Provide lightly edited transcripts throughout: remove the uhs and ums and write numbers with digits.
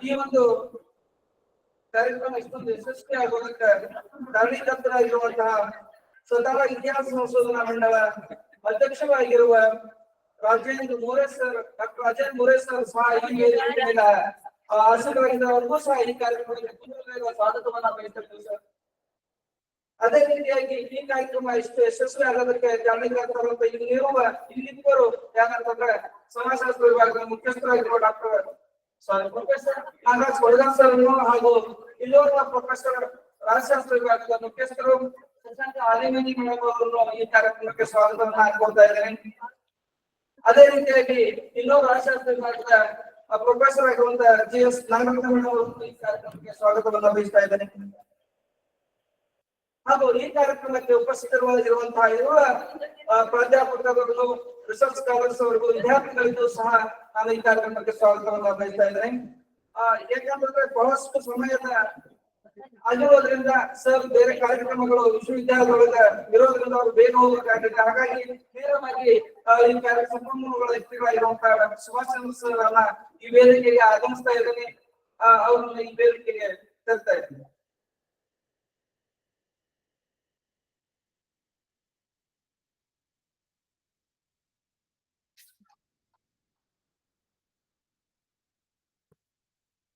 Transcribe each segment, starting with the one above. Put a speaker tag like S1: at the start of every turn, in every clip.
S1: ಈ ಒಂದು ಕಾರ್ಯಕ್ರಮ ಇಷ್ಟೊಂದು ಯಶಸ್ವಿ ಆಗೋದಕ್ಕೆ ಕಾರಣೀಕರ್ತರಾಗಿರುವಂತಹ ಸ್ವತಃ ಇತಿಹಾಸ ಸಂಶೋಧನಾ ಮಂಡಳ ಅಧ್ಯಕ್ಷರಾಗಿರುವ ರಾಜೇಂದ್ರ ಮೋರೆ ಸರ್, ಡಾಕ್ಟರ್ ರಾಜೇಂದ್ರ ಮೋರೆ ಸರ್ ಸಹ ಈ ವೇದಿಕೆಯ ಆಸಕ್ತರಾಗಿದ್ದವರಿಗೂ ಸಹ ಈ ಕಾರ್ಯಕ್ರಮಕ್ಕೆ ಸ್ವಾಗತವನ್ನ ಬಯಸುತ್ತೇವೆ ಸರ್. ಅದೇ ರೀತಿಯಾಗಿ ಈ ಕಾರ್ಯಕ್ರಮ ಇಷ್ಟು ಯಶಸ್ವಿ ಆಗೋದಕ್ಕೆ ಕಾರಣೀಕರ್ತರಾದಂತ ಇಲ್ಲಿಬ್ಬರು ಯಾಕಂತಂದ್ರೆ ಸಮಾಜಶಾಸ್ತ್ರ ವಿಭಾಗದ ಮುಖ್ಯಸ್ಥರಾಗಿರುವ ಡಾಕ್ಟರ್ ಪ್ರೊಫೆಸರ್ ನಾಗರಾಜ್ ಕೊಡಗಾರ್ ಸರ್ ಹಾಗೂ ಇಲ್ಲಿರುವ ಪ್ರೊಫೆಸರ್ ರಾಜಶಾಸ್ತ್ರ ವಿಭಾಗದ ಮುಖ್ಯಸ್ಥರು ಆಲಿಮೇನಿ ಮೇಡಮ್ ಅವರನ್ನು ಈ ಕಾರ್ಯಕ್ರಮಕ್ಕೆ ಸ್ವಾಗತವನ್ನ ಹಾಕೊಳ್ತಾ ಇದ್ದೇನೆ. ಅದೇ ರೀತಿಯಾಗಿ ಇನ್ನೊಬ್ಬ ರಾಜಶಾಸ್ತ್ರ ವಿಭಾಗದ ಪ್ರೊಫೆಸರ್ ಆಗಿರುವಂತ GS ನಾಗರತ್ನ ಮೇಡಮ್ ಅವರನ್ನು ಈ ಕಾರ್ಯಕ್ರಮಕ್ಕೆ ಸ್ವಾಗತವನ್ನ ಬಯಸ್ತಾ ಇದ್ದೇನೆ. ಹಾಗೂ ಈ ಕಾರ್ಯಕ್ರಮಕ್ಕೆ ಉಪಸ್ಥಿತರಾಗಿರುವಂತಹ ಎಲ್ಲ ಪ್ರಾಧ್ಯಾಪಕರು, ರಿಸರ್ಚ್ ಸ್ಕಾಲರ್ಸ್ ಅವರಿಗೂ ವಿದ್ಯಾರ್ಥಿಗಳಿಗೂ ಸಹ ನಾನು ಈ ಕಾರ್ಯಕ್ರಮಕ್ಕೆ ಸ್ವಾಗತವನ್ನ ಬಯಸ್ತಾ ಇದ್ದೇನೆ. ಯಾಕಂತಂದ್ರೆ ಬಹಳಷ್ಟು ಸಮಯದ ಆಗಿರೋದ್ರಿಂದ ಸರ್ ಬೇರೆ ಕಾರ್ಯಕ್ರಮಗಳು ವಿಶ್ವವಿದ್ಯಾಲಯದೊಳಗೆ ಇರೋದ್ರಿಂದ ಅವರು ಬೇಗ ಹೋಗಬೇಕಾಗಿದೆ. ಹಾಗಾಗಿ ನೇರವಾಗಿ ಈ ಸಂಪನ್ಮೂಲಗಳ ವ್ಯಕ್ತಿಗಳಾಗಿರುವಂತಹ ಡಾಕ್ಟರ್ ಸುಭಾಷ್ ಚಂದ್ರ ಸರ್ ಅನ್ನ ಈ ವೇದಿಕೆಗೆ ಆಗಮಿಸ್ತಾ ಇದ್ದೇನೆ. ಅವ್ರನ್ನ ಈ ವೇದಿಕೆಗೆ ತರ್ತಾ ಇದ್ದೀನಿ.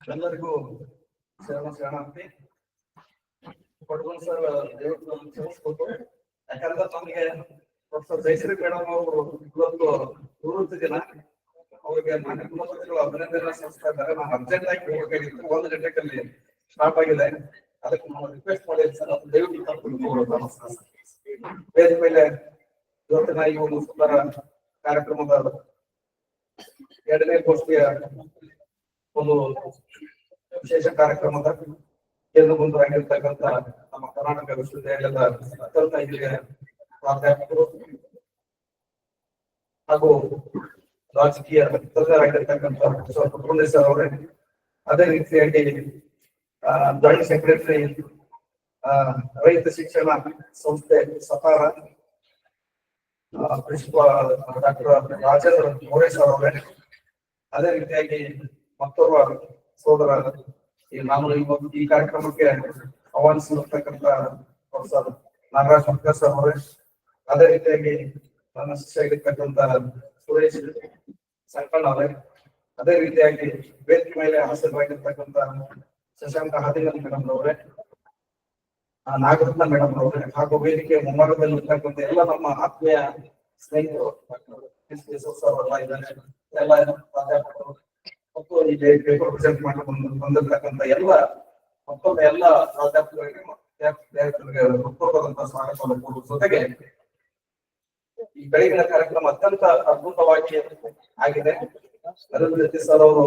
S1: ಎಲ್ಲರಿಗೂ ಶರಣಾರ್ಥಿ. ಕೊಡಗನ್ ಸರ್ ಕ್ಷಮಿಸ್ಬೇಕು, ಯಾಕಂದ್ರೆ ನಮಗೆ ಪ್ರೊಫೆಸರ್ ಜಯಶ್ರೀ ಮೇಡಮ್ ಅವರು ಇವತ್ತು ನಿವೃತ್ತಿ ದಿನ. ಅವ್ರಿಗೆ ನಾನು ಕುಲಪತಿಗಳು ಅಭಿನಂದನೆ ಸಲ್ಲಿಸ್ತಾ ಇದ್ದಾರೆ. ನಾನು ಅರ್ಜೆಂಟ್ ಆಗಿ ಹೋಗಬೇಕಾಗಿತ್ತು, 1 ಗಂಟೆಯಲ್ಲಿ ಸ್ಟಾರ್ಟ್ ಆಗಿದೆ. ಅದಕ್ಕೆ ನಾವು ರಿಕ್ವೆಸ್ಟ್ ಮಾಡಿದ್ವಿ ಸರ್, ದಯವಿಟ್ಟು ವೇದಿಕೆ ಮೇಲೆ ಇವತ್ತಿನ ಈ ಒಂದು ಸುಂದರ ಕಾರ್ಯಕ್ರಮದ 2ನೇ ಗೋಷ್ಠಿಯ ಒಂದು ವಿಶೇಷ ಕಾರ್ಯಕ್ರಮದ ಕೇಂದ್ರ ಬಿಂದುವಾಗಿರ್ತಕ್ಕಂಥ ನಮ್ಮ ಕರ್ನಾಟಕ ವಿಶ್ವವಿದ್ಯಾಲಯದ ಅತ್ಯಂತ ಹಿರಿಯ ಪ್ರಾಧ್ಯಾಪಕರು ಹಾಗೂ ರಾಜಕೀಯ ತಜ್ಞರಾಗಿರ್ತಕ್ಕಂಥ ಸರ್ ಅವರೇ, ಅದೇ ರೀತಿಯಾಗಿ ಜಾಯಿಂಟ್ ಸೆಕ್ರೆಟರಿ ರೈತ ಶಿಕ್ಷಣ ಸಂಸ್ಥೆ ಸತಾರ ಪ್ರಿನ್ಸಿಪಾಲ್ ಡಾಕ್ಟರ್ ರಾಜೇಂದ್ರ ಮೋರೆ ಸರ್ ಅವರೇ, ಅದೇ ರೀತಿಯಾಗಿ ಮತ್ತೋರ್ವ ಸೋದರ ನಾನು ಈ ಕಾರ್ಯಕ್ರಮಕ್ಕೆ ಆಹ್ವಾನಿಸಿರ್ತಕ್ಕಂಥ ಪ್ರೊಫೆಸರ್ ನಾಗರಾಜ್ ಸರ್ ಅವರೇ, ಅದೇ ರೀತಿಯಾಗಿ ನನ್ನ ಶಿಷ್ಯರಾಗಿರ್ತಕ್ಕಂಥ ಸುರೇಶ್ ಸಂಕಣ್ಣ ಅವರೇ, ಅದೇ ರೀತಿಯಾಗಿ ವೇದಿಕೆ ಮೇಲೆ ಹಾಜರಾಗಿರ್ತಕ್ಕಂಥ ಶಶಾಂಕ ಹಾದಿಗಲ್ ಮೇಡಮ್ ಅವರೇ, ನಾಗರತ್ನ ಮೇಡಮ್ ಅವರೇ, ಹಾಗೂ ವೇದಿಕೆ ಮುಂಭಾಗದಲ್ಲಿ ಇರ್ತಕ್ಕಂಥ ಎಲ್ಲ ನಮ್ಮ ಆತ್ಮೀಯ ಸ್ನೇಹಿತರು ಎಲ್ಲ ಪ್ರಾಧ್ಯಾಪಕರು ಮತ್ತು ಈ ಪೇಪರ್ ಪ್ರೆಸೆಂಟ್ ಮಾಡ್ಕೊಂಡು ಬಂದಿರ್ತಕ್ಕಂಥ ಎಲ್ಲ ಮತ್ತೊಮ್ಮೆ ಎಲ್ಲ ಪ್ರಾಧ್ಯಾಪಕರಿಗೆ ಹೃತ್ಪೂರ್ವಕವಾದಂತಹ ಸ್ವಾಗತವನ್ನು ಕೊಡುವ ಜೊತೆಗೆ ಈ ಬೆಳಗಿನ ಕಾರ್ಯಕ್ರಮ ಅತ್ಯಂತ ಅದ್ಭುತವಾಗಿ ಆಗಿದೆ. ನರೇಂದ್ರ ಸರ್ ಅವರು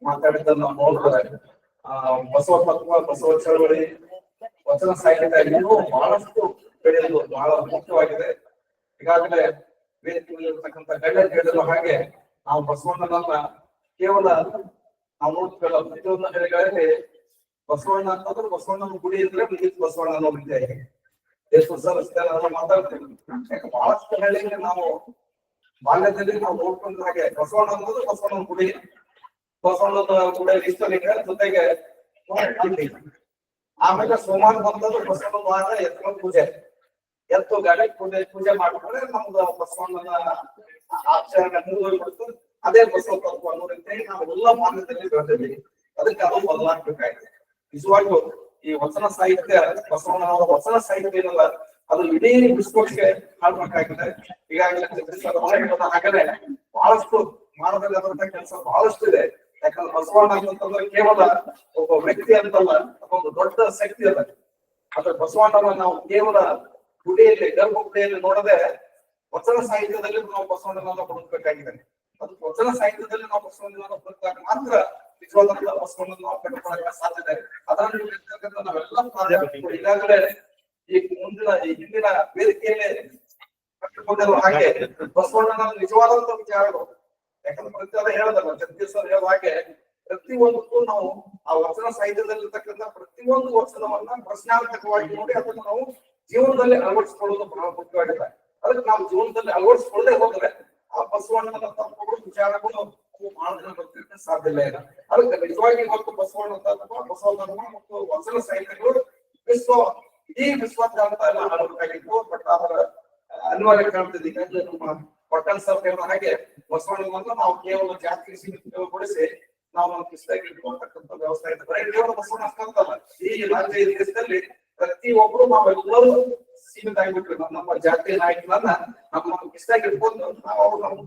S1: ಮಾತಾಡಿದ್ದನ್ನು ನೋಡಿದ್ರೆ ಬಸವ ತತ್ವ, ಬಸವ ಚಳವಳಿ, ವಚನ ಸಾಹಿತ್ಯ ಇನ್ನೂ ಬಹಳಷ್ಟು ಬೆಳೆಯಲು ಬಹಳ ಮುಖ್ಯವಾಗಿದೆ. ಈಗಾಗಲೇ ವೇದಿಕೆಯಲ್ಲಿರ್ತಕ್ಕಂಥ ಗೈಡ್ಲೈನ್ ಹೇಳಿದ್ರು ಹಾಗೆ ನಾವು ಬಸವಣ್ಣನನ್ನ ಕೇವಲ ನಾವು ನೋಡ್ತೀವಲ್ಲ ಪ್ರತಿಯೊಂದು ಹಳ್ಳಿಗಳಲ್ಲಿ ಬಸವಣ್ಣ ಅಂತಂದ್ರೆ ಬಸವಣ್ಣನ ಗುಡಿ ಇದ್ರೆ ಬಸವಣ್ಣ ಅನ್ನೋ ರೀತಿ ಆಗಿದೆ. ಮಾತಾಡ್ತೀವಿ. ಬಹಳಷ್ಟು ಹಳ್ಳಿಗೆ ನಾವು ಬಾಲ್ಯದಲ್ಲಿ ನಾವು ನೋಡ್ಕೊಂಡ ಹಾಗೆ ಬಸವಣ್ಣ ಅನ್ನೋದು ಬಸವಣ್ಣನ ಗುಡಿ, ಬಸವಣ್ಣನ ಗುಡಿಯಲ್ಲಿ ಇಷ್ಟಲಿಂಗ ಜೊತೆಗೆ ಆಮೇಲೆ ಸೋಮವಾರ ಬಂದದ್ದು ಬಸವಣ್ಣನ ವಾರ ಎತ್ತುವ ಪೂಜೆ, ಎತ್ತು ಗಾಡಿ ಪೂಜೆ ಮಾಡ್ಕೊಂಡ್ರೆ ನಮ್ದು ಬಸವಣ್ಣನ ಆಚರಣೆ ಮುಂದುವರಿಬಿಡ್ತು. ಅದೇ ಬಸವ ತತ್ವ ಅನ್ನೋ ರೀತಿ ನಾವೆಲ್ಲ ಮಾರ್ಗದಲ್ಲಿ ಬೆಳೆದಿದ್ದೀವಿ. ಅದಕ್ಕೆ ಅದು ಬದಲಾಗಬೇಕಾಗಿದೆ. ನಿಜವಾಗ್ಲೂ ಈ ವಚನ ಸಾಹಿತ್ಯ, ಬಸವಣ್ಣನವರ ವಚನ ಸಾಹಿತ್ಯ ಏನಲ್ಲ, ಅದು ಇಡೀ ವಿಶ್ವಕ್ಕೆ ಹಾಡ್ಬೇಕಾಗಿದೆ. ಈಗಾಗಲೇ ಹಾಗಾದ್ರೆ ಬಹಳಷ್ಟು ಮಾಡಬೇಕಾದಂತ ಕೆಲಸ ಬಹಳಷ್ಟು ಇದೆ. ಯಾಕಂದ್ರೆ ಬಸವಣ್ಣ ಅಂತಂದ್ರೆ ಕೇವಲ ಒಬ್ಬ ವ್ಯಕ್ತಿ ಅಂತಲ್ಲ, ಒಂದು ದೊಡ್ಡ ಶಕ್ತಿ ಅದ. ಆದ್ರೆ ಬಸವಣ್ಣನ ನಾವು ಕೇವಲ ಗುಡಿಯಲ್ಲಿ, ಗರ್ಭಗುಡಿಯಲ್ಲಿ ನೋಡದೆ ವಚನ ಸಾಹಿತ್ಯದಲ್ಲಿ ನಾವು ಬಸವಣ್ಣನ ಹುಡುಕ್ಬೇಕಾಗಿದೆ. ಅದು ವಚನ ಸಾಹಿತ್ಯದಲ್ಲಿ ನಾವು ಬಸವಣ್ಣನ ಹುಡುಕಾಗ ಮಾತ್ರ ನಿಜವಾದ ಬಸವಣ್ಣನ ನಾವು ಕಂಡುಕೊಳ್ಳಕ್ಕೆ ಸಾಧ್ಯತೆ. ಅದನ್ನು ನಾವೆಲ್ಲ ಪ್ರಾಧ್ಯಾಪಕರು ಈಗಾಗಲೇ ಈ ಹಿಂದಿನ ವೇದಿಕೆಯಲ್ಲಿ ಕಟ್ಟಿಕೊಂಡಿರುವ ಹಾಗೆ ಬಸವಣ್ಣನ ನಿಜವಾದಂತ ವಿಚಾರಗಳು, ಯಾಕಂದ್ರೆ ಪ್ರತಿಯೊಂದು ಹೇಳದಲ್ಲ ಜಗದೀಶ್ ಸರ್ ಹೇಳುವ ಹಾಗೆ ಪ್ರತಿಯೊಂದಕ್ಕೂ ನಾವು ಆ ವಚನ ಸಾಹಿತ್ಯದಲ್ಲಿ ಇರ್ತಕ್ಕಂಥ ಪ್ರತಿಯೊಂದು ವಚನವನ್ನ ಪ್ರಶ್ನಾರ್ಥಕವಾಗಿ ನೋಡಿ ಅದನ್ನು ನಾವು ಜೀವನದಲ್ಲಿ ಅಳವಡಿಸಿಕೊಳ್ಳೋದು ಬಹಳ ಮುಖ್ಯವಾಗಿದೆ. ಅದಕ್ಕೆ ನಾವು ಜೀವನದಲ್ಲಿ ಅಳವಡಿಸಿಕೊಳ್ಳದೆ ಹೋದ್ರೆ ಆ ಬಸವಣ್ಣನ ತತ್ವಗಳು, ವಿಚಾರಗಳು ಬರ್ತಿರ್ಲಿಕ್ಕೆ ಸಾಧ್ಯ ಇಲ್ಲ. ಅದಕ್ಕೆ ನಿಜವಾಗಿ ಇವತ್ತು ಬಸವಣ್ಣ ಬಸವ ಧರ್ಮ ಮತ್ತು ವಚನ ಸಾಹಿತ್ಯಗಳು ಇಡೀ ವಿಶ್ವಾದ್ಯಂತ ಎಲ್ಲ ಹರಡಬೇಕಾಗಿತ್ತು. ಬಟ್ ಅದರ ಅನಿವಾರ್ಯ ಕಾಣ್ತದೆ. ಈಗಾಗಲೇ ನಮ್ಮ ಪಟ್ಟಣ್ ಸರ್ ಹೇಳಿದ ಹಾಗೆ ಬಸವಣ್ಣನನ್ನು ನಾವು ಕೇವಲ ಜಾತಿ ಸೀಮಿತಗೊಳಿಸಿ ನಾವು ನಮ್ಮ ಕಿಸ್ತಾಗಿ ಇಟ್ಕೊಳ್ತಕ್ಕಂಥ ವ್ಯವಸ್ಥೆ ಇದೆ. ಬರೀ ಕೇವಲ ಬಸವಣ್ಣ ಅಷ್ಟಂತಲ್ಲ, ಈ ರಾಜ್ಯ ದೇಶದಲ್ಲಿ ಪ್ರತಿಯೊಬ್ಬರು ನಾವೆಲ್ಲರೂ ಸೀಮಿತ ಆಗಿಬಿಟ್ರಿ. ನಮ್ಮ ಜಾತಿ ನಾಯಕರನ್ನ ನಮ್ಮ ಕಿಸ್ತಾಗಿ ಇಟ್ಕೊಂಡು ನಾವು ಅವ್ರು ನಮ್ಮ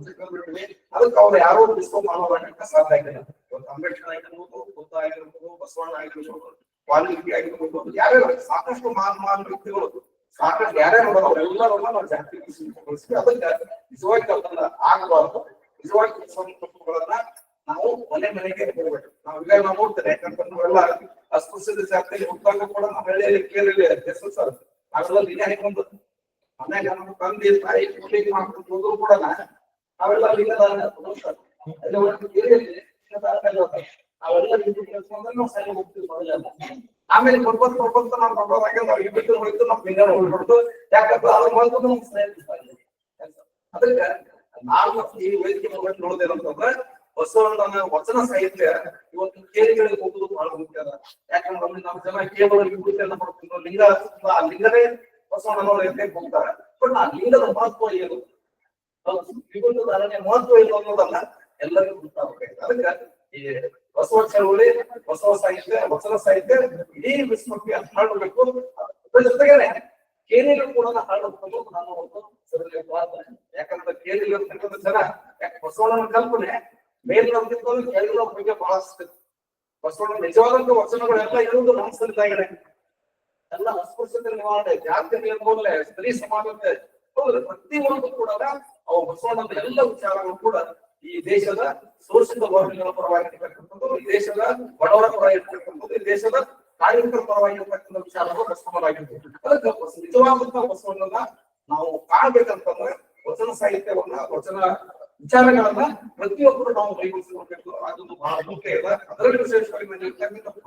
S1: ಅದಕ್ಕೆ ಅವ್ರು ಯಾರೋ ಡಿಸ್ಕೌಂಟ್ ಮಾಡೋದಕ್ಕೆ ಸಾಧ್ಯ ಆಗಿಲ್ಲ. ಇವತ್ತು ಅಂಬೇಡ್ಕರ್ ಆಗಿರ್ಬೋದು, ಬುದ್ಧ ಆಗಿರ್ಬೋದು, ಬಸವಣ್ಣ ಆಗಿರ್ಬೋದು, ವಾಲ್ಮೀಕಿ ಆಗಿರ್ಬೋದು, ಯಾರ್ಯಾರು ಸಾಕಷ್ಟು ಮಹಾನ್ ವ್ಯಕ್ತಿಗಳು ಸಾಕಷ್ಟು ಯಾರ್ಯಾರು ಅವರೆಲ್ಲರನ್ನ ನಾವು ಜಾತಿ ಸೀಮಿತಗೊಳಿಸಿ ಅದಕ್ಕೆ ನಿಜವಾಗಿ ಅದನ್ನ ಆಗಬಾರ್ದು. ನಿಜವಾಗಿ ಬಸವಣ್ಣ ನಾವು ಮನೆಗೆ ಹೋಗ್ಬೇಕು. ನಾವು ಈಗ ನಾವು ನೋಡ್ತೇನೆ, ಯಾಕಂದ್ರೆ ನಾವೆಲ್ಲ ಅಸ್ಪೃಶ್ಯತೆ ಜಾತಿಯಲ್ಲಿ ಹುಟ್ಟಾಗ ಕೂಡ ನಮ್ಮ ಹಳ್ಳಿಯಲ್ಲಿ ಕೇಳಿಲ್ಲ ಸರ್ ಅದ್ರಲ್ಲಿ ಈಗ ಹಾಕೊಂಡು ಮನೆಗೆ ನಮ್ಮ ತಂದೆ ತಾಯಿ ಕೂಲಿಗೆ ಮಾಡ್ಕೊಂಡು ಹೋದ್ರು ಕೂಡ ನಾವೆಲ್ಲ ಲಿಂಗದ ನಾವೆಲ್ಲ ನಾವು ಸರಿ ಹೋಗ್ತೀವಿ ಮೊದಲೆಲ್ಲ. ಆಮೇಲೆ ಕೊಡ್ಬಂತ ನಾವು ದೊಡ್ಡದಾಗೆ ನಾವು ಇಬ್ಬರು ಹೋಯ್ತು ನಮ್ಮ ಲಿಂಗ ಹೋಗ್ಬಿಡ್ತು. ಯಾಕಂದ್ರೆ ಅದ್ರ ಬಂದು ನಮ್ಗೆ ಸರಿ. ಅದಕ್ಕೆ ನಾನು ಈ ವೇದಿಕೆ ನೋಡೋದೇನಂತಂದ್ರೆ ಬಸವಣ್ಣನ ವಚನ ಸಾಹಿತ್ಯ ಇವತ್ತು ಕೇಳಿಗಳಿಗೆ ಹೋಗುದು ಬಹಳ ಮುಖ್ಯ ಅದ. ಯಾಕಂದ್ರೆ ನಮ್ಮ ಜನ ಕೇವಲ ವಿಭೂತಿಯನ್ನ ಪಡ್ಕೊಂಡು ಆ ಲಿಂಗನೇ ಬಸವಣ್ಣನವರು ಎಲ್ಲಿ ಹೋಗ್ತಾರೆ. ಬಟ್ ಆ ಲಿಂಗದ ಮಹತ್ವ ಏನು, ವಿಭೂತದ ಅರಣ್ಯ ಮಹತ್ವ ಏನು ಅನ್ನೋದನ್ನ ಎಲ್ಲರಿಗೂ ಗೊತ್ತಾಗಬೇಕು. ಅದಕ್ಕೆ ಈ ಬಸವ ಚಳವಳಿ, ಬಸವ ಸಾಹಿತ್ಯ, ವಚನ ಸಾಹಿತ್ಯ ಇಡೀ ವಿಶ್ವಕ್ಕೆ ಹರಡಬೇಕು. ಅದ್ರ ಜೊತೆಗೇನೆ ಕೇರಿಗಳು ಕೂಡ ಹರಡಬೇಕು ನಾನು ಯಾಕಂದ್ರೆ ಕೇರಿಲಿರ್ತಕ್ಕಂಥ ಜನ ಯಾಕೆ ಬಸವಣ್ಣನ ಕಲ್ಪನೆ ಮೇಲಿನಂತಿದ್ದು ಕೆಳಗಿನ ಬಗ್ಗೆ ಬಹಳ ಬಸವಣ್ಣ ನಿಜವಾದಂತ ವಚನಗಳೆಲ್ಲ ಇರುವುದು ನಮ್ಮ ಸಂತಾಗಿದೆ. ಎಲ್ಲ ಅಸ್ಪೃಶ್ಯತೆ ನಿವಾರಣೆ, ಜಾತಿ ನಿರ್ಮೂಲನೆ, ಸ್ತ್ರೀ ಸಮಾನತೆ, ಪ್ರತಿಯೊಂದು ಕೂಡ ಅವು ಬಸವಣ್ಣನ ಎಲ್ಲ ವಿಚಾರಗಳು ಕೂಡ ಈ ದೇಶದ ಶೋಷಿತ ವರ್ಗಗಳ ಪರವಾಗಿರ್ತಕ್ಕಂಥದ್ದು, ಈ ದೇಶದ ಬಡವರ ಪರವಾಗಿರ್ತಕ್ಕಂಥದ್ದು, ಈ ದೇಶದ ಕಾರ್ಮಿಕರ ಪರವಾಗಿರ್ತಕ್ಕಂಥ ವಿಚಾರಗಳು ಬಸವಣ್ಣರಾಗಿರ್ತದೆ. ಅದಕ್ಕೆ ನಿಜವಾದಂತ ಬಸವಣ್ಣನ ನಾವು ಕಾಣಬೇಕಂತಂದ್ರೆ ವಚನ ಸಾಹಿತ್ಯವನ್ನ, ವಚನ ವಿಚಾರಗಳನ್ನ ಪ್ರತಿಯೊಬ್ಬರು ನಾವು ಕೈಗೊಳಿಸಿಕೊಳ್ಬೇಕು. ಅದೊಂದು ಬಹಳ ಮುಖ್ಯ ಇದೆ. ಅದರಲ್ಲಿ ವಿಶೇಷವಾಗಿ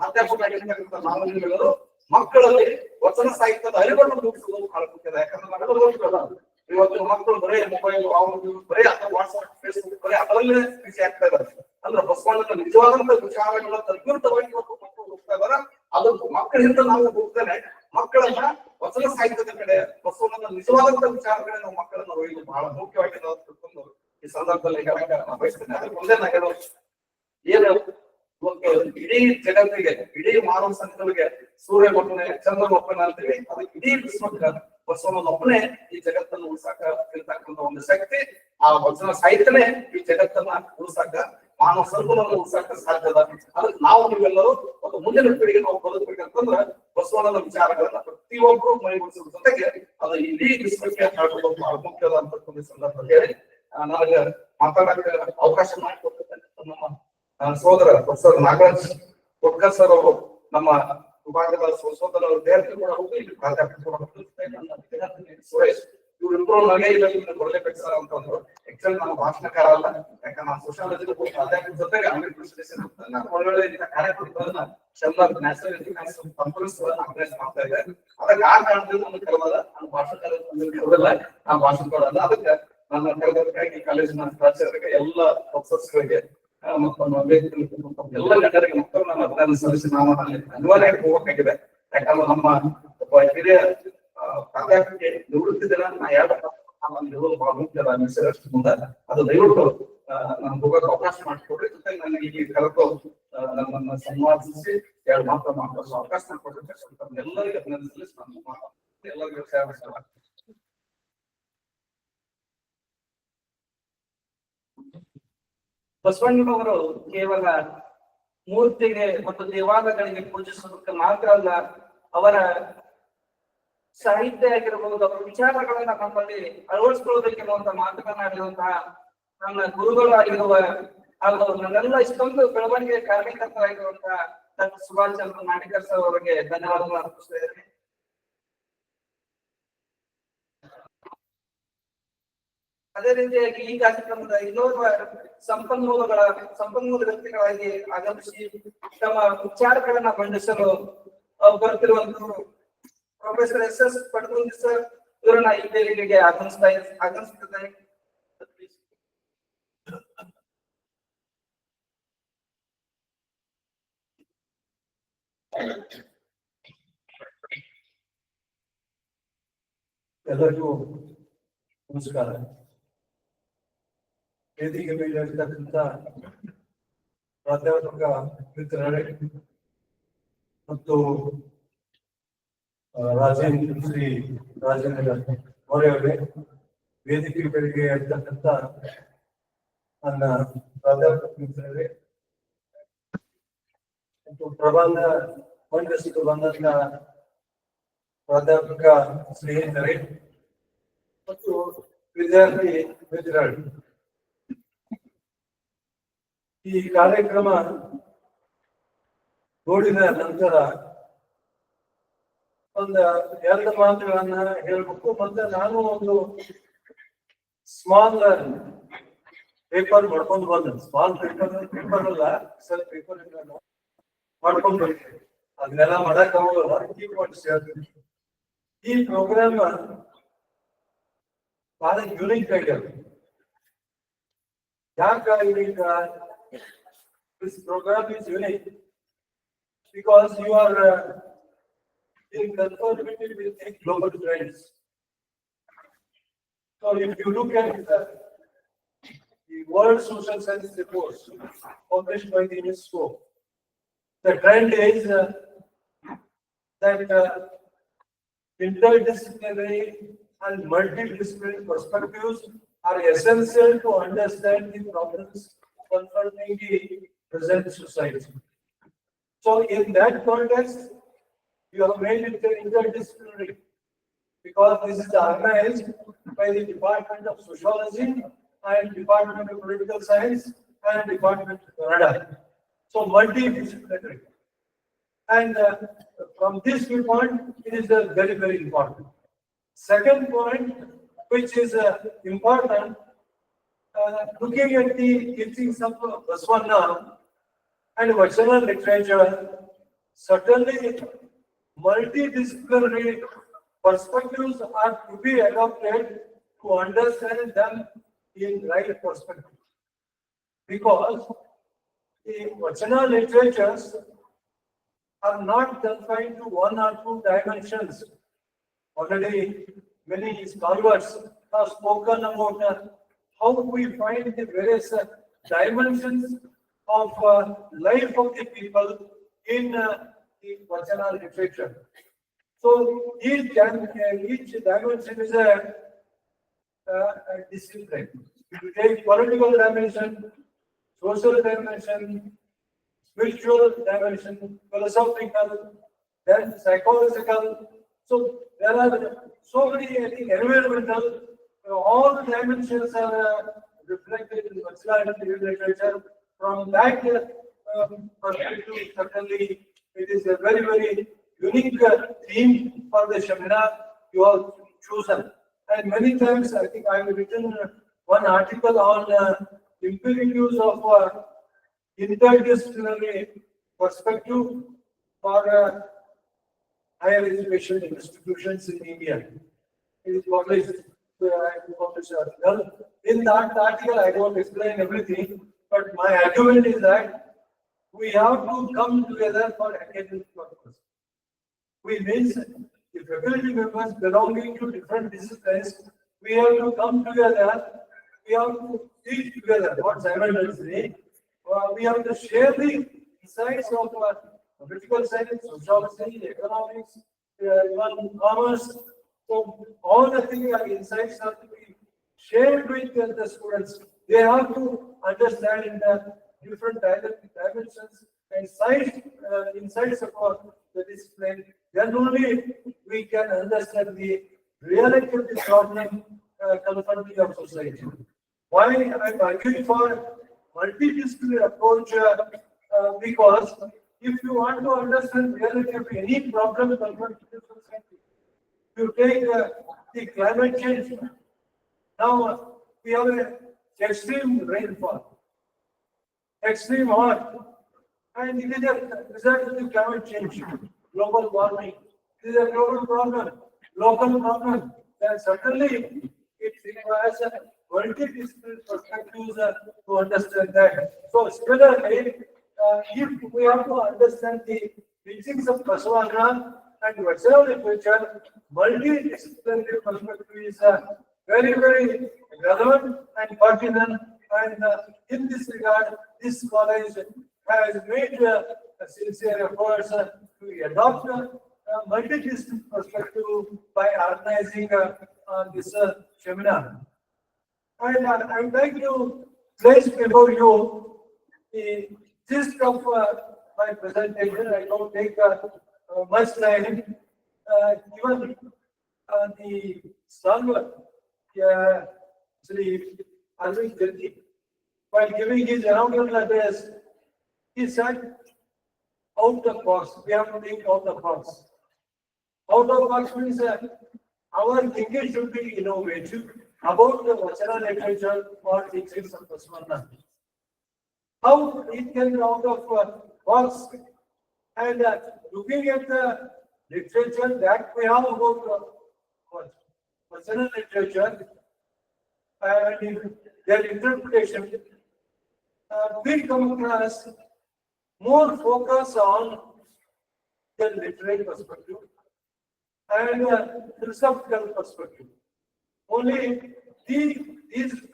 S1: ಅಧ್ಯಾಪಕರಾಗಿರ್ತಕ್ಕಂಥ ನಾವು ಮಕ್ಕಳಲ್ಲಿ ವಚನ ಸಾಹಿತ್ಯದ ಅರಿವನ್ನು ಮೂಡಿಸುವುದು ಬಹಳ ಮುಖ್ಯ ಇದೆ. ಯಾಕಂದ್ರೆ ನಾವೆಲ್ಲ ಇವತ್ತು ಮಕ್ಕಳು ಬರೀ ಮೊಬೈಲ್, ಅವರು ಬರೀ ಅಥವಾ ವಾಟ್ಸ್ಆಪ್, ಫೇಸ್ಬುಕ್ ಬರೀ ಅದರಲ್ಲೇ ಖುಷಿ ಆಗ್ತಾ ಇದ್ದಾರೆ. ಅಂದ್ರೆ ಬಸವಣ್ಣನ ನಿಜವಾದಂತ ವಿಚಾರಗಳ ತದ್ವಿರುದ್ಧವಾಗಿ ಇವತ್ತು ಮಕ್ಕಳು ಹೋಗ್ತಾ ಇದಾರೆ. ಅದಕ್ಕೆ ಮಕ್ಕಳಿಂದ ನಾವು ಹೋಗ್ತೇನೆ ಮಕ್ಕಳನ್ನ ವಚನ ಸಾಹಿತ್ಯದ ಕಡೆ, ಬಸವಣ್ಣನ ನಿಜವಾದಂತ ವಿಚಾರಗಳನ್ನ ನಾವು ಮಕ್ಕಳನ್ನ ಒಯ್ದು ಬಹಳ ಮುಖ್ಯವಾಗಿ ನಾವು ತಿಳ್ಕೊಂಡು ಈ ಸಂದರ್ಭದಲ್ಲಿ ಬಯಸ್ತೇನೆ. ಅದಕ್ಕೆ ಒಂದೇ ನಾ ಹೇಳೋದು ಏನು, ಇಡೀ ಜಗತ್ತಿಗೆ, ಇಡೀ ಮಾನವ ಸಂಘಗಳಿಗೆ ಸೂರ್ಯ ಒಪ್ಪನೆ, ಚಂದ್ರ ಒಪ್ಪನೆ ಅಂತೀವಿ. ಅದಕ್ಕೆ ಇಡೀ ವಿಶ್ವಕ್ಕೆ ಬಸವಣ್ಣನ ಒಪ್ಪನೆ ಈ ಜಗತ್ತನ್ನು ಉಳಿಸಾಕ ಇರ್ತಕ್ಕಂಥ ಒಂದು ಶಕ್ತಿ. ಆ ವಚನ ಸಾಹಿತ್ಯನೇ ಈ ಜಗತ್ತನ್ನ ಉಳಿಸಾಕ, ಮಾನವ ಸಂಘವನ್ನು ಉಳಿಸಾಕ ಸಾಧ್ಯದ. ಅದಕ್ಕೆ ನಾವು ನೀವೆಲ್ಲರೂ ಒಂದು ಮುಂದಿನ ಪೀಳಿಗೆ ನಾವು ಬದುಕಬೇಕಂತಂದ್ರೆ ಬಸವಣ್ಣನ ವಿಚಾರಗಳನ್ನ ಪ್ರತಿಯೊಬ್ಬರು ಮೈಗೂಡಿಸುವ ಜೊತೆಗೆ ಅದು ಇಡೀ ವಿಶ್ವಕ್ಕೆ ಹಾಕೋದು ಬಹಳ ಮುಖ್ಯದ ಅಂತ ಸಂದರ್ಭದಲ್ಲಿ ಹೇಳಿ ನನಗೆ ಮಾತಾಡಕ್ಕೆ ಅವಕಾಶ ಮಾಡಿಕೊಡ್ತೇನೆ. ನಮ್ಮ ಸೋದರ ಪ್ರೊಫೆಸರ್ ನಾಗರಾಜ್ ಕೊಟ್ಕರ್ ಸರ್ ಅವರು ನಮ್ಮ ವಿಭಾಗದ ಸೋದರ ವಿದ್ಯಾರ್ಥಿ ಕೂಡ ಹೋಗಿ ಇಲ್ಲಿ ಪ್ರಾಧ್ಯಾಪಕ ಕೂಡ ಸುರೇಶ್ ಇವ್ರಿಬ್ರು ನನಗೆ ಇಲ್ಲ ಕೊಡ್ಲೇಬೇಕು ಸರ್ ಅಂತಂದ್ರು. ಆಕ್ಚುಲಿ ನಾನು ಭಾಷಣಕಾರ ಅಲ್ಲ, ಯಾಕಂದ್ರೆ ನಾನು ಸೋಶಿಯಾಲಜಿ ಪ್ರಾಧ್ಯಾಪಕ ಜೊತೆಗೆ ಒಳ್ಳೊಳ್ಳೆ ಕಾರ್ಯಕ್ರಮಗಳನ್ನ ಶರಣರ ನ್ಯಾಷನಲ್ ಇಂಟರ್ನ್ಯಾಷನಲ್ ಕಾನ್ಫರೆನ್ಸ್ ಆರ್ಗನೈಸ್ ಮಾಡ್ತಾ ಇದ್ದೆ. ಅದಕ್ಕೆ ಆ ಕಾರಣದಿಂದ ನನಗೆ ಕರೆದ ನಾನು ಭಾಷಣಕಾರ ಕರೆದಿಲ್ಲ, ನಾನು ಭಾಷಣ ಕೊಡಲ್ಲ. ಅದಕ್ಕೆ ನನ್ನ ಕರೆದಕ್ಕಾಗಿ ಕಾಲೇಜಿನ ಪ್ರಾಚಾರ್ಯರಿಗೆ, ಎಲ್ಲ ಪ್ರೊಫೆಸರ್ಸ್ಗಳಿಗೆ ಮತ್ತು ಎಲ್ಲ ಜನರಿಗೆ ಮಕ್ಕಳು ನಾನು ಅಭಿನಂದನೆ ಸಲ್ಲಿಸಿ ನಾವು ಅನಿವಾರ್ಯವಾಗಿ ಹೋಗಬೇಕಾಗಿದೆ. ಯಾಕಂದ್ರೆ ನಮ್ಮ ಒಬ್ಬ ಹಿರಿಯ ಪ್ರಾಧ್ಯಾಪಕರಿಗೆ ನಿವೃತ್ತಿ ದಿನ ನಾ ಹೇಳೋದು ಬಹಳ ಮುಖ್ಯ ಅಷ್ಟು ಮುಂದೆ. ಅದು ದಯವಿಟ್ಟು ನಮ್ಗೆ ಹೋಗೋಕೆ ಅವಕಾಶ ಮಾಡಿಕೊಡ್ರಿ. ಜೊತೆಗೆ ನನಗೆ ಇಲ್ಲಿ ಕರೆದು ನಮ್ಮನ್ನ ಸಂವಾದಿಸಿ ಎರಡು ಮಾತಾಡೋ ಅವಕಾಶ ಮಾಡಿಕೊಡ್ರಿ. ಎಲ್ಲರಿಗೂ ಅಭಿನಂದನೆ ಸಲ್ಲಿಸಿ ನಾನು ಎಲ್ಲರಿಗೂ ಸೇವೆ.
S2: ಬಸವಣ್ಣನವರು ಕೇವಲ ಮೂರ್ತಿಗೆ ಮತ್ತು ದೇವಾಲಯಗಳಿಗೆ ಪೂಜಿಸೋದಕ್ಕೆ ಮಾತ್ರ ಅಲ್ಲ, ಅವರ ಸಾಹಿತ್ಯ ಆಗಿರಬಹುದು, ಅವರ ವಿಚಾರಗಳನ್ನ ನಮ್ಮಲ್ಲಿ ಅಳವಡಿಸಿಕೊಳ್ಳಬೇಕೆನ್ನುವಂತ ಮಾತನಾಡಿರುವಂತಹ ನನ್ನ ಗುರುಗಳು ಆಗಿರುವ ಹಾಗೂ ನನ್ನೆಲ್ಲ ಇಷ್ಟೊಂದು ಬೆಳವಣಿಗೆ ಕಾರ್ಯಕರ್ತರಾಗಿರುವಂತಹ ಡಾಕ್ಟರ್ ಸುಭಾಷ್ ಚಂದ್ರ ನಾಡಿಕರ್ ಸರ್ ಅವರಿಗೆ ಧನ್ಯವಾದಗಳು ಅರ್ಪಿಸ್ತಾ ಇದ್ದೇನೆ. ಅದೇ ರೀತಿಯಾಗಿ ಈ ಕಾರ್ಯಕ್ರಮದ ಇನ್ನೋರ್ವ ಸಂಪನ್ಮೂಲ ವ್ಯಕ್ತಿಗಳಾಗಿ ಆಗಮಿಸಿ ತಮ್ಮ ವಿಚಾರಗಳನ್ನ ಮಂಡಿಸಲು ಬರ್ತಿರುವಂತರು ಪ್ರೊಫೆಸರ್ ಎಸ್ ಪಟಗುಂದಿ ಸರ್ ಇವರನ್ನ ಈ ವೇದಿಕೆಗೆ ಆಗಮಿಸುತ್ತಿದ್ದಾರೆ.
S3: ಎಲ್ಲರಿಗೂ ನಮಸ್ಕಾರ. ವೇದಿಕೆ ಮೇಲೆ ಇರ್ತಕ್ಕಂಥ ಪ್ರಾಧ್ಯಾಪಕ ಮಿತ್ರರೇ ಮತ್ತು ಶ್ರೀ ರಾಜೇಂದ್ರ ಅವರೇ, ವೇದಿಕೆಗಳಿಗೆ ಇರ್ತಕ್ಕಂಥ ನನ್ನ ಪ್ರಾಧ್ಯಾಪಕ ಮಿತ್ರರೇ ಮತ್ತು ಪ್ರಬಂಧ ಮಂಡಿಸಿತು ಬಂದಂತ ಪ್ರಾಧ್ಯಾಪಕ ಸ್ನೇಹಿತರೇ ಮತ್ತು ವಿದ್ಯಾರ್ಥಿ ಮಿತ್ರರು, ಈ ಕಾರ್ಯಕ್ರಮ ನೋಡಿದ ನಂತರ ಒಂದು ಎರಡು ಮಾತುಗಳನ್ನ ಹೇಳ್ಬೇಕು. ಮತ್ತೆ ನಾನು ಒಂದು ಸ್ಮಾಲ್ ಪೇಪರ್ ಮಾಡ್ಕೊಂಡು ಬಂದೆ. ಸ್ಮಾಲ್ ಪೇಪರ್ ಅಲ್ಲ, ಸರ್ ಪೇಪರ್ ಮಾಡ್ಕೊಂಡು ಬಂದೆ. ಅದನ್ನೆಲ್ಲ ಮಾಡಕ್ ಆಗೋಲ್ಲ. ಈ ಪ್ರೋಗ್ರಾಮ್ ಬಹಳ ಯೂನಿಕ್ ಆಗ್ಯಾವ. ಯಾಕೆ unique? This program is unique because you are in conformity with the global trends. So if you look at the World Social Science reports published by the UNESCO, the trend is that interdisciplinary and multidisciplinary perspectives are essential to understand the problems confronting the present society. So in that context, you have made it interdisciplinary because this is organized by the Department of Sociology and Department of Political Science and Department of Canada. So multidisciplinary. And from this viewpoint, it is very, very important. Second point, which is important, looking at the teachings of Bsavaka and Vachana literature, certainly multidisciplinary perspectives are to be adopted to understand them in right perspective. Because the Vachana literatures are not confined to one or two dimensions. Already many scholars have spoken about how we find the various dimensions of life of the people in the Vachana literature. So each dimension is a discipline. If you take political dimension, social dimension, spiritual dimension, philosophical, then psychological. So there are so many, I think, environmental. All the dimensions are reflected in Vachana literature. From that perspective, certainly it is a very, very unique theme for the seminar you have chosen. And many times, I think I have written one article on empiric use of interdisciplinary perspective for higher education institutions in India. It is published. In that article, I don't explain everything, but my argument is that we have to come together for academic purpose. We means the faculty members belonging to different disciplines, we have to come together. We have to teach together. What simultaneously, we have to share the insights of political science, sociology, economics, even commerce. So all the things are insights have to be shared with the students. They have to understand the different dimensions and insights about the discipline. Then only we can understand the reality of the problem confronting our society. Why I'm arguing for multidisciplinary approach? Because if you want to understand reality of any problem confronting the society, you take the climate change. Now we have an extreme rainfall, extreme hot, and it is a result of the climate change, global warming. It is a global problem, local problem. Then certainly it requires a multidisciplinary perspectives to understand that. So similarly, if we have to understand the teachings of Bsavana and Vaishnava literature, multidisciplinary perspective is very, very relevant and pertinent. And in this regard, this college has made sincere efforts to adopt a multidisciplinary perspective by organizing this seminar. And I would like to place before you the gist of my presentation. I don't take much time. Even the son, Sri Arvind Jati, while giving his inaugural address, he said, out the box, we have to think out the box. Out of box means our thinking should be innovative about the Vachana literature or teachings of Bsavana. How it can be out of box and looking at the literature that we have about Vachana literature and their interpretation, we come across more focus on the literary perspective and philosophical perspective. Only these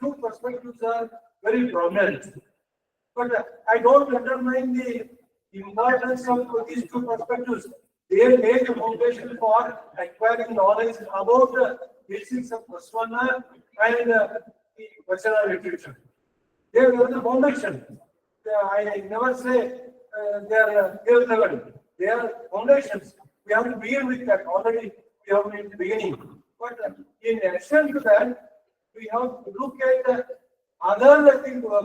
S3: two perspectives are very prominent. But I don't undermine the importance of these two perspectives. They lay the foundation for acquiring knowledge about the basics of Bsavana and the Vachana literature. They are the foundation. I never say they are irrelevant. They are foundations. We have to begin with that. Already we have in the beginning. But in addition to that, we have to look at other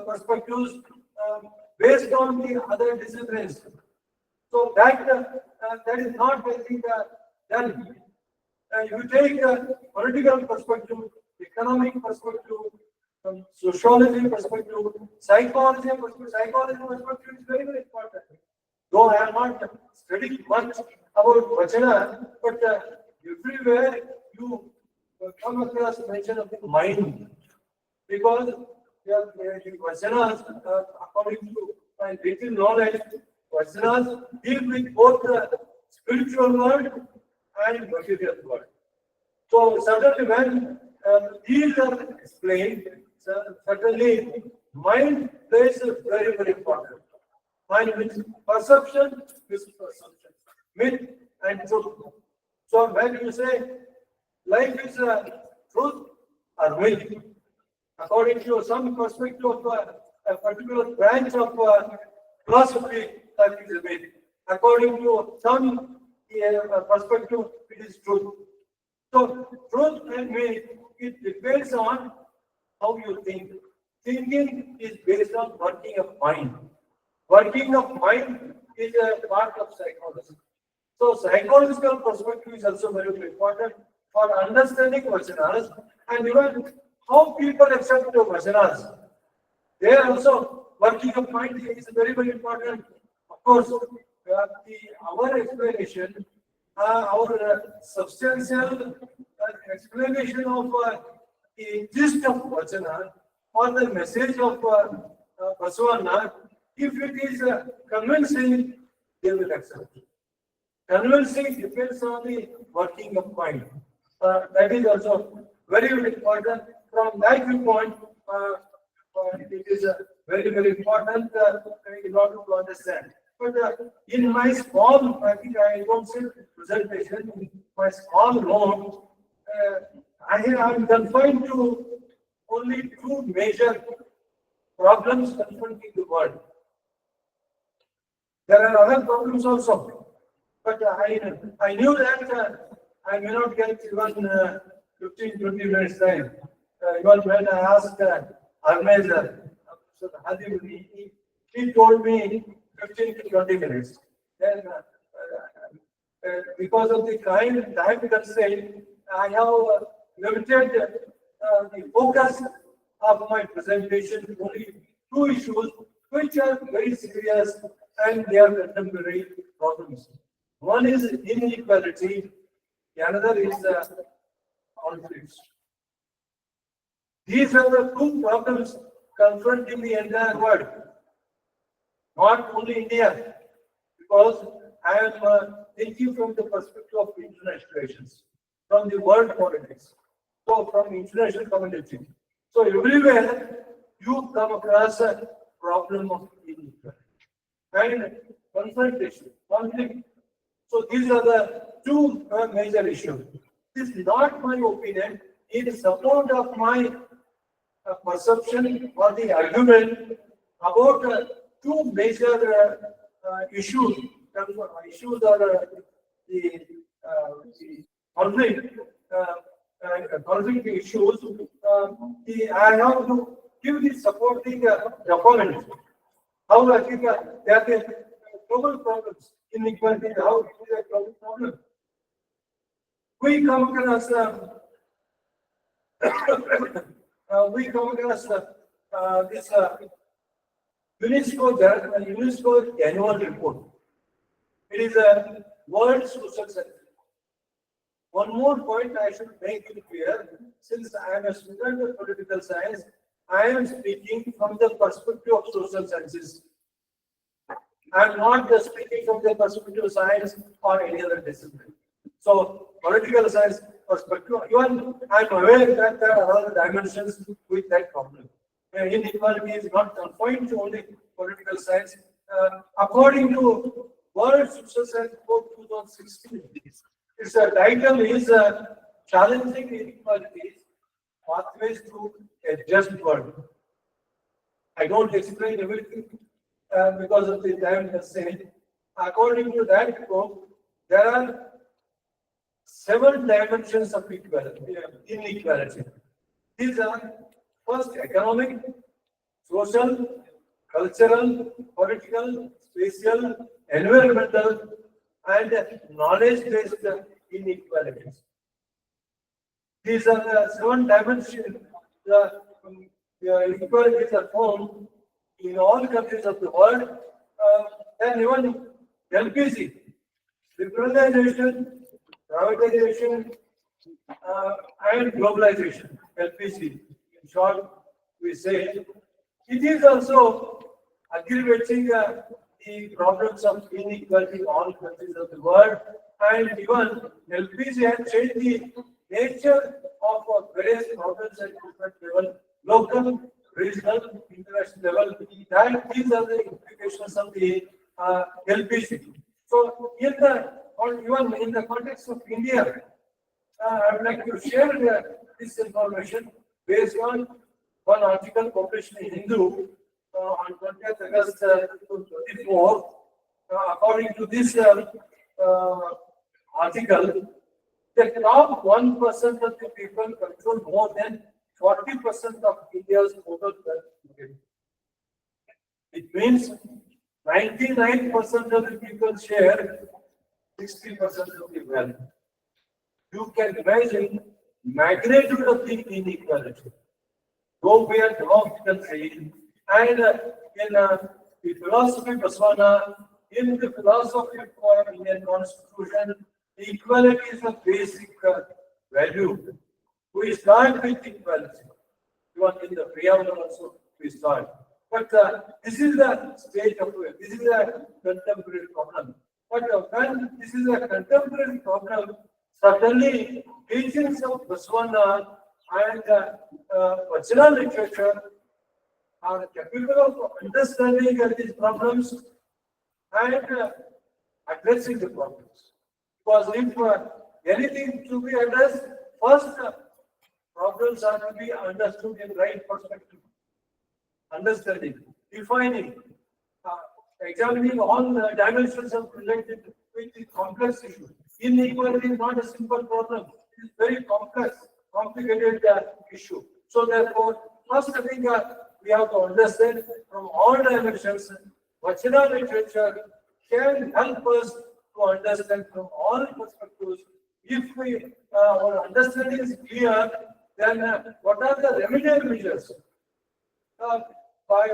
S3: perspectives based on the other disciplines. So that is not, I think, done. You take political perspective, economic perspective, sociology perspective, psychology perspective. Psychology perspective is very, very important. Though I am not studying much about Vachana, but everywhere you come across mention of the mind, because Vachanas, according to my little knowledge, Vachanas deal with both the spiritual world and material world. So certainly when these are explained, certainly mind plays a very, very important. Mind means perception, myth and truth. So when you say life is truth or myth, according to some perspective of a particular branch of philosophy, that is a myth. According to some perspective, it is truth. So truth and myth, it depends on how you think. Thinking is based on working of mind. Working of mind is a part of psychology. So psychological perspective is also very, very important for understanding Vachanas and even how people accept the Vachanas. They are also working of mind is very, very important. Of course, our explanation, our substantial explanation of the gist of Vachana or the message of Bsavana, if it is convincing, they will accept it. Convincing depends on the working of mind. That is also very, very important. From that viewpoint, it is very, very important in order to understand. But in my small, I think I won't say presentation, in my small note, I am confined to only two major problems confronting the world. There are other problems also, but I knew that I may not get even 15-20 minutes time. Even when I asked organizer, so he told me 15 to 20 minutes. Then, because of the time constraint, I have limited the focus of my presentation to only two issues, which are very serious and they are contemporary problems. One is inequality, the other is conflicts. These are the two problems confronting the entire world, not only India, because I am thinking from the perspective of international relations, from the world politics, so from international community. So everywhere you come across a problem of inequality and confrontation, conflict. So these are the two major issues. This is not my opinion. It is support of my perception or the argument about two major issues. Issues are the conflict, conflict issues. I have to give the supporting document. How I think there are global problems, inequality, how it is a global problem. We come across this UNESCO annual report. It is a world social sector. One more point I should make it clear, since I am a student of political science, I am speaking from the perspective of social sciences. I am not just speaking from the perspective of science or any other discipline. So, political science perspective, even I am aware that there are other dimensions with that problem. Inequality is not confined to only political science. According to World Social Science Report 2016, its title is Challenging Inequalities, Pathways to a Just World. I don't explain everything because of the time constraint. According to that book, there are 7 dimensions of inequality. These are first economic, social, cultural, political, spatial, environmental, and knowledge-based inequalities. These are the 7 dimensions. The inequalities are found in all countries of the world, and even LPC, liberalization, privatization, and globalization, LPC. In short, we say it is also aggravating the problems of inequality in all countries of the world, and even LPC has changed the nature of various problems at different levels, local, regional, international level. That these are the implications of the LPC. So, even in the context of India, I would like to share this information based on one article published in Hindu on 20th August 2024. According to this article, the top 1% of the people control more than 40% of India's total wealth. It means 99% of the people share 60% of the wealth. You can imagine magnitude of the inequality. Go beyond how we can say, and in the philosophy of Boswana, in the philosophy of Indian Constitution, equality is a basic value. We start with equality. Even in the preamble also we start. But this is the state of it. This is a contemporary problem. But when this is a contemporary problem, certainly teachings of Boswana and Vajra literature are capable of understanding these problems and addressing the problems. Because if anything to be addressed, first problems are to be understood in right perspective. Understanding, defining, examining all the dimensions of related with the complex issue. Inequality is not a simple problem. It is very complex, complicated issue. So therefore, first I think we have to understand from all dimensions. Vajra literature can help us to understand from all perspectives. If our understanding is clear, then what are the remedial measures? By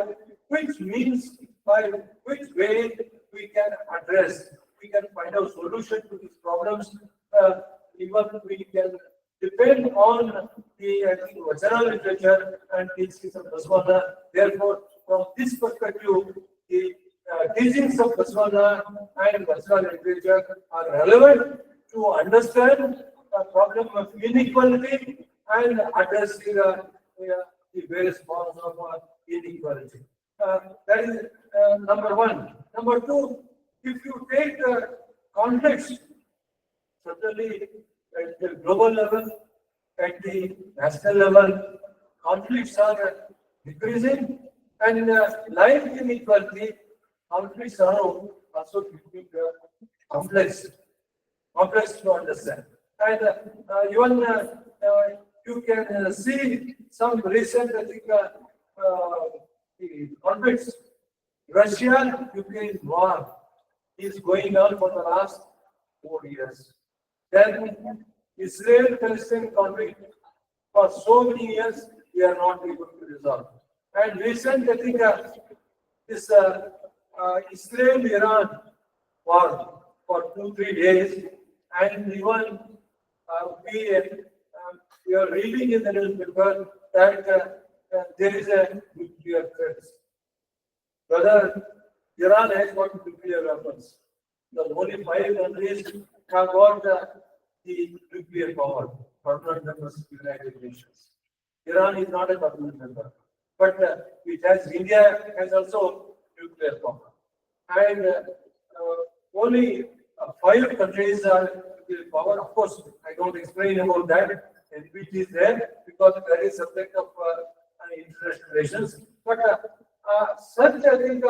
S3: which means, by which way we can address, we can find a solution to these problems. Even we can depend on the Vajra literature and teachings of Boswana. Therefore, from this perspective, the teachings of Basavana and Basavana literature are relevant to understand the problem of inequality and addressing the various forms of inequality. That is number one. Number two, if you take conflicts, certainly at the global level, at the national level, conflicts are decreasing, and life inequality, conflicts are also becoming complex to understand. And even you can see some recent, I think, the conflicts. Russia-Ukraine war is going on for the last 4 years. Then Israel-Palestine conflict for so many years we are not able to resolve. And recent, I think, this Israel-Iran war for 2-3 days, and even we are reading in the newspaper that there is a nuclear threat. Whether Iran has got nuclear weapons, the only 5 countries have got the nuclear power, permanent members of the United Nations. Iran is not a permanent member, but it has, India has also nuclear power. And only 5 countries are nuclear power. Of course, I don't explain about that, and which is there because that is subject of international relations. But such, I think,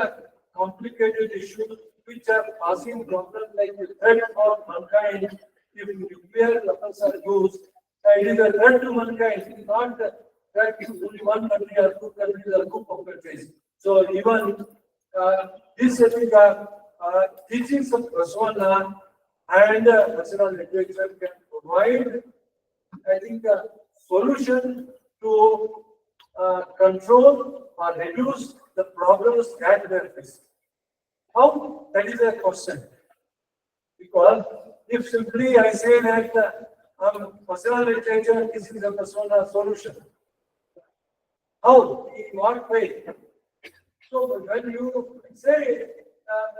S3: complicated issues which are causing problems like the threat of mankind if nuclear weapons are used. It is a threat to mankind. It is not that only one country or 2 countries or group of countries. So even this, I think, teachings of Basavana and national literature can provide, I think, a solution to control or reduce the problems that they are facing. How? That is a question. Because if simply I say that Basavana literature is the Basavana solution, how? In what way? So when you say,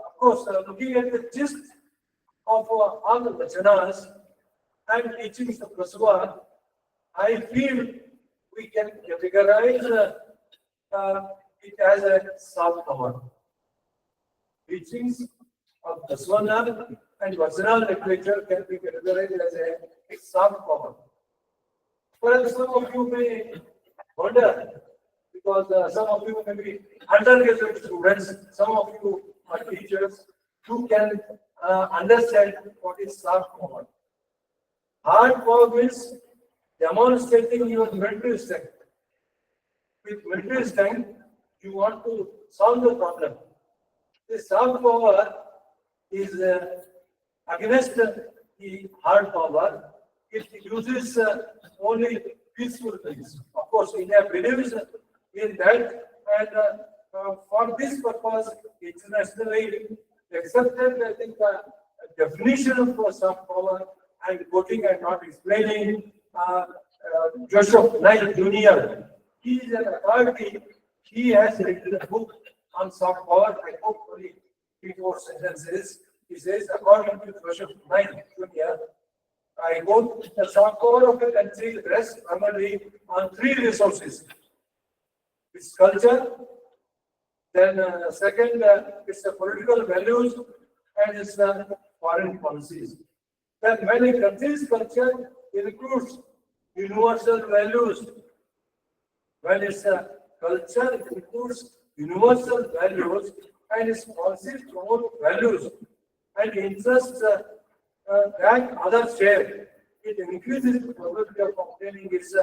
S3: of course, looking at the gist of all the vachanas and teachings of Basava, I feel we can categorize it as a soft power. Teachings of Basavana and Vachana literature can be categorized as a soft power. Well, some of you may wonder, because some of you may be undergraduate students, some of you are teachers, who can understand what is soft power. Hard power means demonstrating your mental strength. With mental strength, you want to solve the problem. The soft power is against the hard power. It uses only peaceful things. Of course, India believes in that, and for this purpose, internationally accepted, I think, definition of soft power. I'm quoting and not explaining. Joseph Knight Jr. He is an authority. He has written a book on soft power. I hope only 3-4 sentences. He says, according to Joseph Knight Jr., I quote, the soft power of a country rests primarily on 3 resources. Its culture, then second, its political values, and its foreign policies. Then when a country's culture includes universal values, when its culture includes universal values and its policies promote values and interests that others share, it increases the probability of obtaining its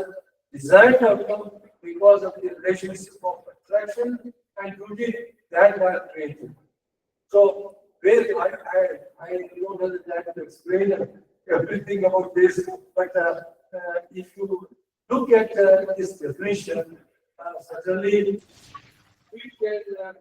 S3: desired outcome because of the relationship of attraction and duty that are created. So, where I don't know that to explain everything about this, but if you look at this definition, certainly we can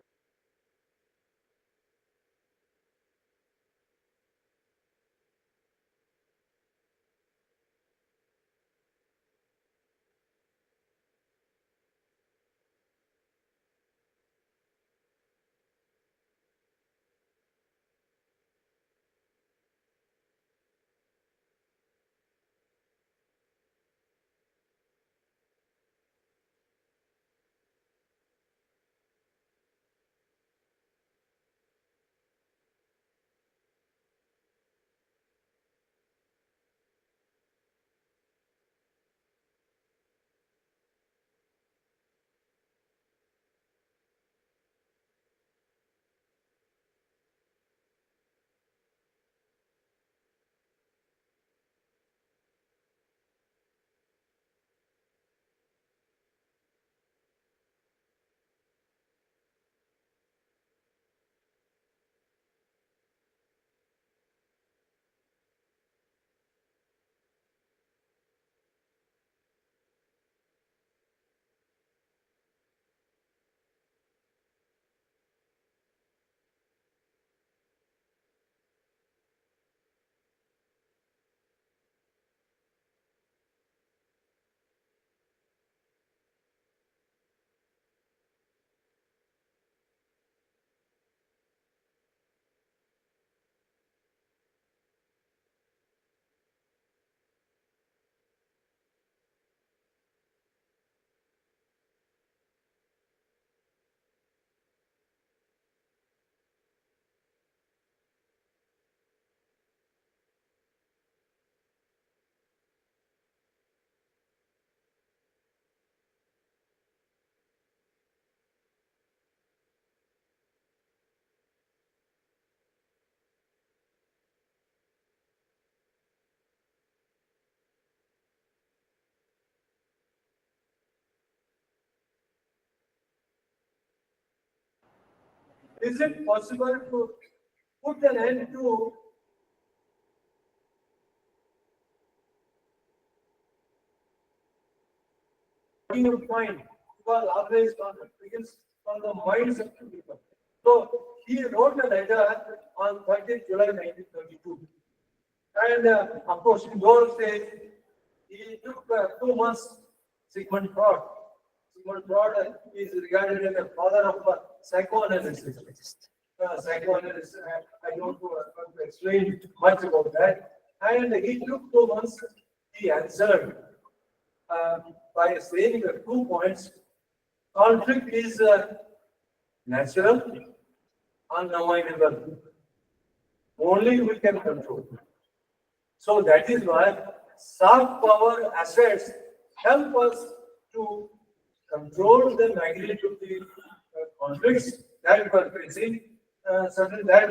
S3: is it possible to put an end to your mind? Because always begins from the minds of the people. So he wrote a letter on 30th July 1932. And of course, in those days, he took 2 months. Sigmund Freud. Sigmund Freud is regarded as the father of psychoanalysis. Psychoanalysis, I don't want to explain much about that. And he took 2 months. He answered by saying the 2 points. Conflict is natural, unavoidable. Only we can control. So that is why soft power assets help us to control the magnitude of the conflicts that we are facing. Certainly, that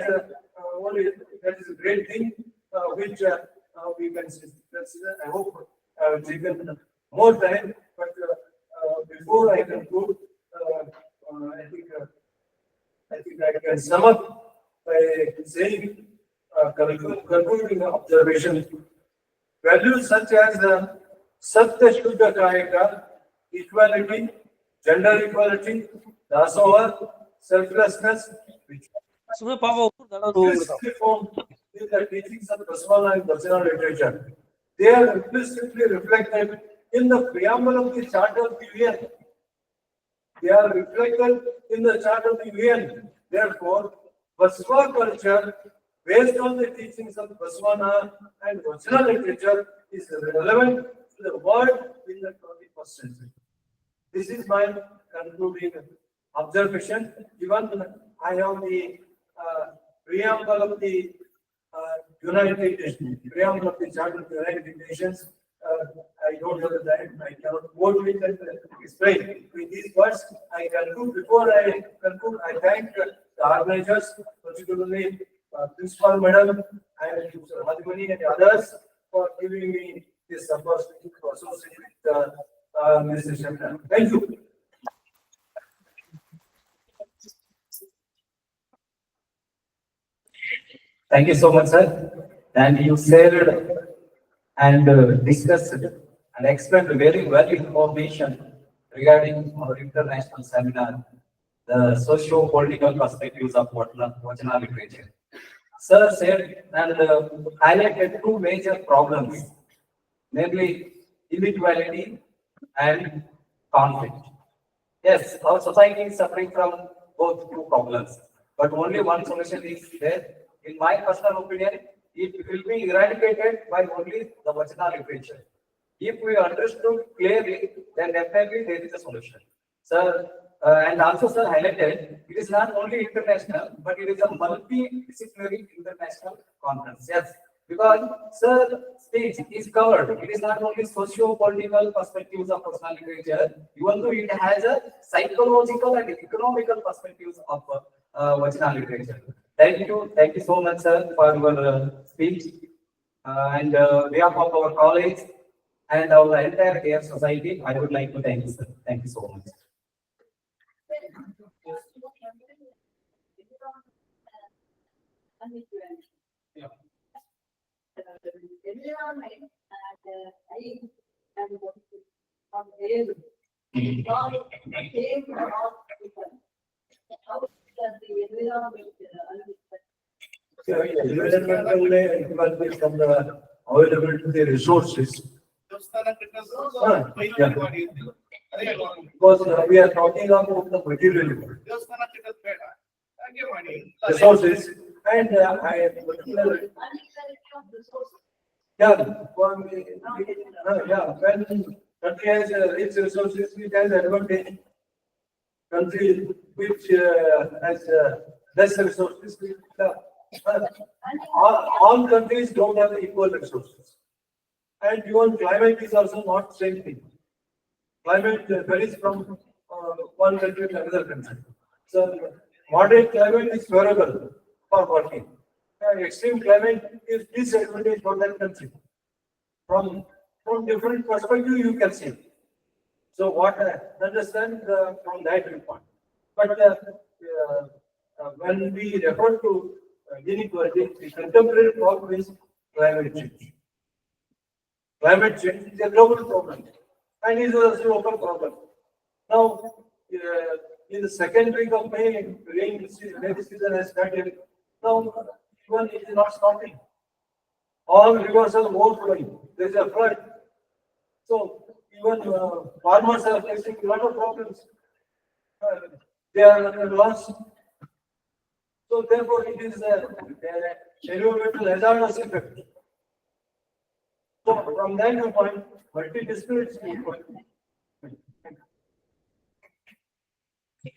S3: is a great thing which we can consider. I hope taken more time, but before I conclude, I think I can sum up by saying concluding observation. Values such as Satya Shuddha Kayaka, equality, gender equality, dasova, selflessness, which is reformed in the teachings of Baswana and Basana literature. They are implicitly reflected in the preamble of the Charter of the UN. They are reflected in the Charter of the UN. Therefore, Baswa culture, based on the teachings of Baswana and Vachana literature, is relevant to the world in the 21st century. This is my concluding observation. Even I have the preamble of the United Nations, preamble of the Charter of the United Nations. I don't have the time. I cannot go to it and explain. With these words, I conclude. Before I conclude, I thank the organizers, particularly Principal Madam and Mr. Madhumani and others for giving me this opportunity to associate with Mr. Shरणर. Thank you.
S1: Thank you so much, sir. And you shared and discussed and explained very well information regarding our international seminar, the socio-political perspectives of Vachana literature. Sir said and highlighted 2 major problems, namely inequality and conflict. Yes, our society is suffering from both 2 problems, but only one solution is there. In my personal opinion, it will be eradicated by only the Vachana literature. If we understood clearly, then definitely there is a solution. Sir, and also sir highlighted, it is not only international, but it is a multidisciplinary international conference. Yes, because sir speech is covered. It is not only socio-political perspectives of personal literature, even though it has a psychological and economical perspectives of Vachana literature. Thank you so much, sir, for your speech. And behalf of our college and our entire care society, I would like to thank you, sir. Thank you so much.
S4: Yeah. Environment and I am from there. God came out people. How does the environment
S3: Environmental from the availability of the resources. Because we are talking about the material resources, and I particularly when country has rich resources, it has advantage. Country which has less resources, all countries don't have equal resources. And even climate is also not same thing. Climate varies from one country to another country. So moderate climate is favorable for working. Extreme climate is disadvantage for that country. From different perspective you can see. So what I understand from that viewpoint. But when we refer to inequality, the contemporary problem is climate change. Climate change is a global problem and is a local problem. Now, in the second week of May, rainy season has started. Now, even it is not stopping. All rivers are overflowing. There is a flood. So, even farmers are facing a lot of problems. They are at a loss. So, therefore, it is a environmental hazardous effect. So, from that viewpoint, multidisciplinary viewpoint.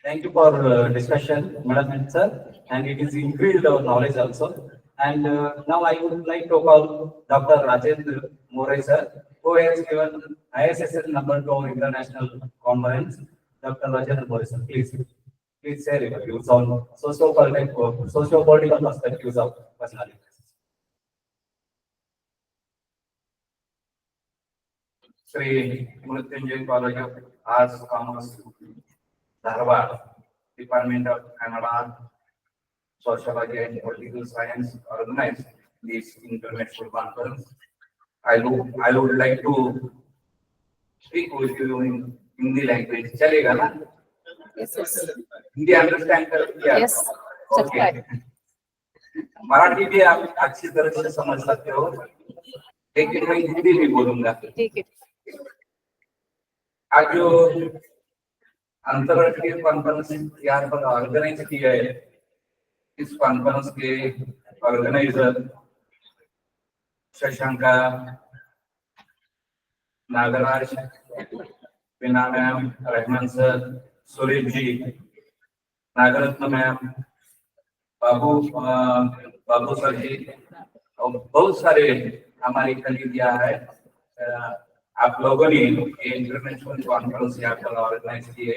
S5: Thank you for discussion, Madam and Sir, and it is increased our knowledge also. And now I would like to call Dr. Rajendra More Sir, who has given ISSL number to our international conference. Dr. Rajendra More Sir, please share your views on socio-political perspectives of personality.
S6: Sri Mrityunjay College of Arts, Commerce, Dharwad, Department of Kannada, Sociology and Political Science organized this international conference. I would like to speak with you in Hindi language. Chalega na?
S7: Yes, yes.
S6: Hindi understand करते हैं?
S7: Yes,
S6: Okay. Marathi भी आप अच्छी तरह से समझ सकते हो, लेकिन मैं हिंदी भी बोलूंगा।
S7: ठीक है।
S6: आज जो अंतर्राष्ट्रीय कॉन्फ्रेंस यहाँ पर ऑर्गेनाइज किया है, इस कॉन्फ्रेंस के ऑर्गेनाइजर शशांका, नागराज, बीना ma'am, Rahman sir, Suresh ji, Nagarathna ma'am, बाबू सर जी और बहुत सारे हमारी कलीग यहाँ है। आप लोगों ने ये इंटरनेशनल कॉन्फ्रेंस यहाँ पर ऑर्गेनाइज किए।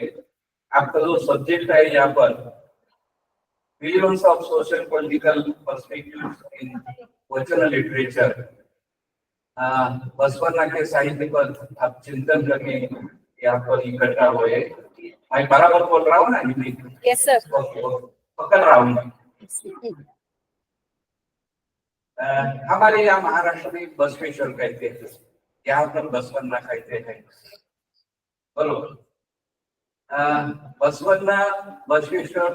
S6: आपका जो सब्जेक्ट है यहाँ पर millions of social political perspectives in वचन लिटरेचर, बसवन्ना के साहित्य पर आप चिंतन करने यहाँ पर इकट्ठा हुए। मैं बराबर बोल रहा हूँ ना हिंदी?
S7: Yes, sir.
S6: पकड़ रहा हूँ। हमारे यहाँ महाराष्ट्र में बसवेश्वर कहते हैं, यहाँ पर बसवन्ना कहते हैं, बरोबर। बसवन्ना बसवेश्वर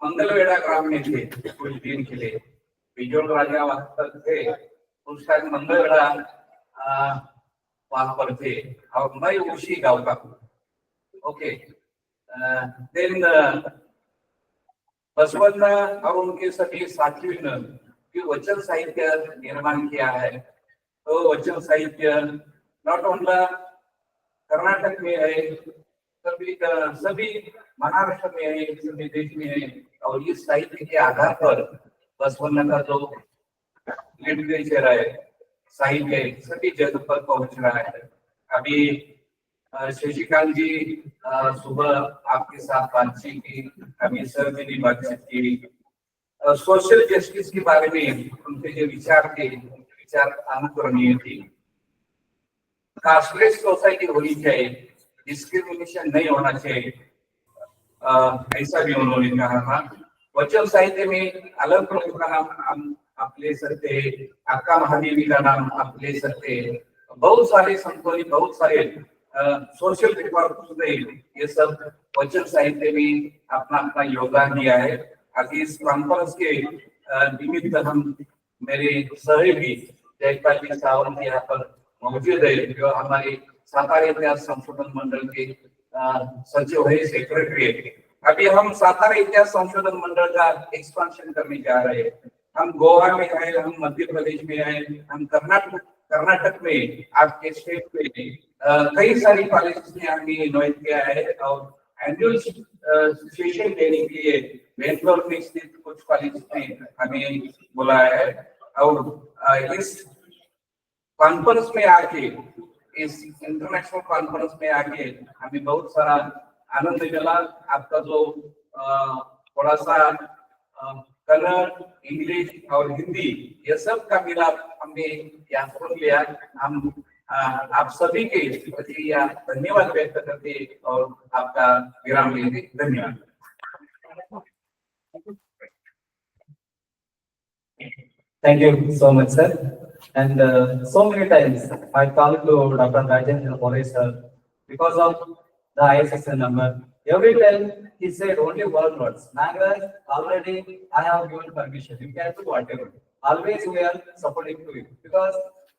S6: मंगलवेढ़ा ग्राम में थे कुछ दिन के लिए। बिजोल राजा वहां तक थे, उस टाइम मंगलवेढ़ा वहां पर थे और मैं उसी गांव का हूँ। ओके, देन बसवन्ना और उनके सभी साथियों ने वचन साहित्य निर्माण किया है। तो वचन साहित्य नॉट ओनली कर्नाटक में है, सभी महाराष्ट्र में है, सभी देश में है। और इस साहित्य के आधार पर बसवन्ना का जो लिटरेचर है, साहित्य है, सभी जगह पर पहुंच रहा है। अभी शशिकांत जी सुबह आपके साथ बातचीत की, अभी सर ने भी बातचीत की। सोशल जस्टिस के बारे में उनके जो विचार थे, विचार अनुकरणीय थे। कास्टलेस सोसाइटी होनी चाहिए, डिस्क्रिमिनेशन नहीं होना चाहिए, ऐसा भी उन्होंने कहा था। वचन साहित्य में अलग प्रभु का नाम आप ले सकते हैं, अक्का महादेवी का नाम आप ले सकते हैं। बहुत सारे संतों ने बहुत सारे सोशल रिफॉर्म्स, ये सब वचन साहित्य में अपना अपना योगदान दिया है। आज इस कॉन्फ्रेंस के निमित्त हम मेरे सहयोगी जयपाल जी सावंत यहाँ पर मौजूद है, जो हमारे सातारा इतिहास संशोधन मंडल के सचिव है, सेक्रेटरी है। अभी हम सातारा इतिहास संशोधन मंडल का एक्सपेंशन करने जा रहे हैं। हम गोवा में है, हम मध्य प्रदेश में है, हम कर्नाटक में, आपके स्टेट में कई सारी कॉलेज ने हमें इन्वाइट किया है और एनुअल सेशन देने के लिए बेंगलोर में स्थित कुछ कॉलेज ने हमें बुलाया है। और इस कॉन्फ्रेंस में आके, इस इंटरनेशनल कॉन्फ्रेंस में आके हमें बहुत सारा आनंद मिला। आपका जो थोड़ा सा कन्नड़, इंग्लिश और हिंदी ये सब का मिलाप हमने यहाँ सुन लिया। हम आप सभी के प्रति धन्यवाद व्यक्त करते और आपका विराम लेते। धन्यवाद।
S5: Thank you so much, sir. And so many times I called to Dr. Rajendra More sir because of the ISSN number. Every time he said only one words. Nagaraj, already I have given permission. You can do whatever. Always we are supporting to you because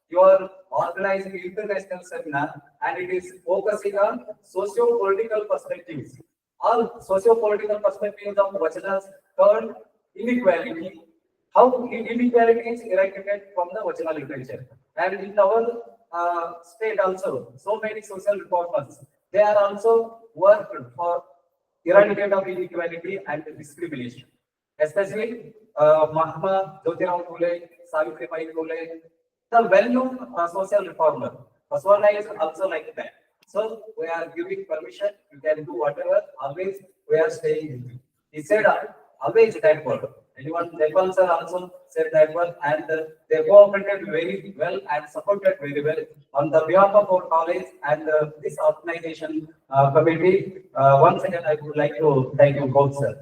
S5: you are organizing international seminar and it is focusing on socio-political perspectives. All socio-political perspectives of Vachanas turn inequality. How inequality is eradicated from the Vachana literature. And in our state also, so many social reformers, they are also worked for eradication of inequality and discrimination. Especially Mahatma Jyotirao Phule, Savitribai Phule, the well-known social reformer. Baswana is also like that. So we are giving permission, you can do whatever, always we are staying with you. He said always that word. Anyone, Nepal sir also said that word, and they cooperated very well and supported very well on the behalf of our college and this organization committee. Once again, I would like to thank you both, sir.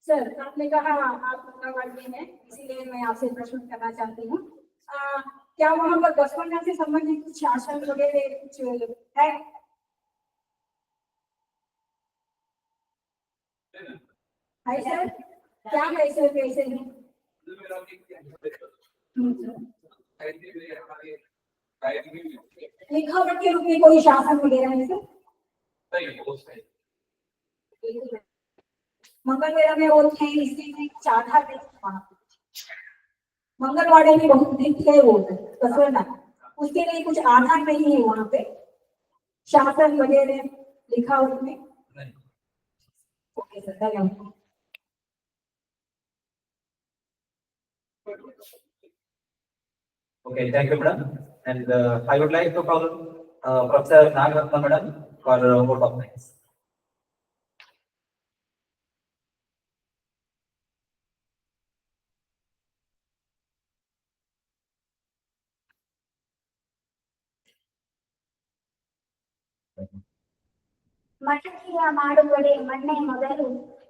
S7: Sir, आपने कहा आप मंगलवार हैं, इसीलिए मैं आपसे प्रश्न करना चाहती हूँ। क्या वहाँ पर बसवण्णा से संबंधित कुछ शासन वगैरह कुछ है? है सर, क्या है सर, कैसे है? लिखावट के रूप में कोई शासन वगैरह है सर? मंगलवेड़ा में वो थे, इसलिए चाधा थे वहाँ पे। मंगलवाड़े में बहुत दिख है वो बसवण्णा, उसके लिए कुछ आधार नहीं है वहाँ पे शासन वगैरह लिखा उसमें। ओके सर, धन्यवाद।
S5: Okay, thank you, madam. And I would like to call Professor Nagarata madam for a vote of thanks.
S8: ಮಠಕ್ರಿಯ ಮಾಡುವಡೆ ಮಣ್ಣೆ ಮೊದಲು,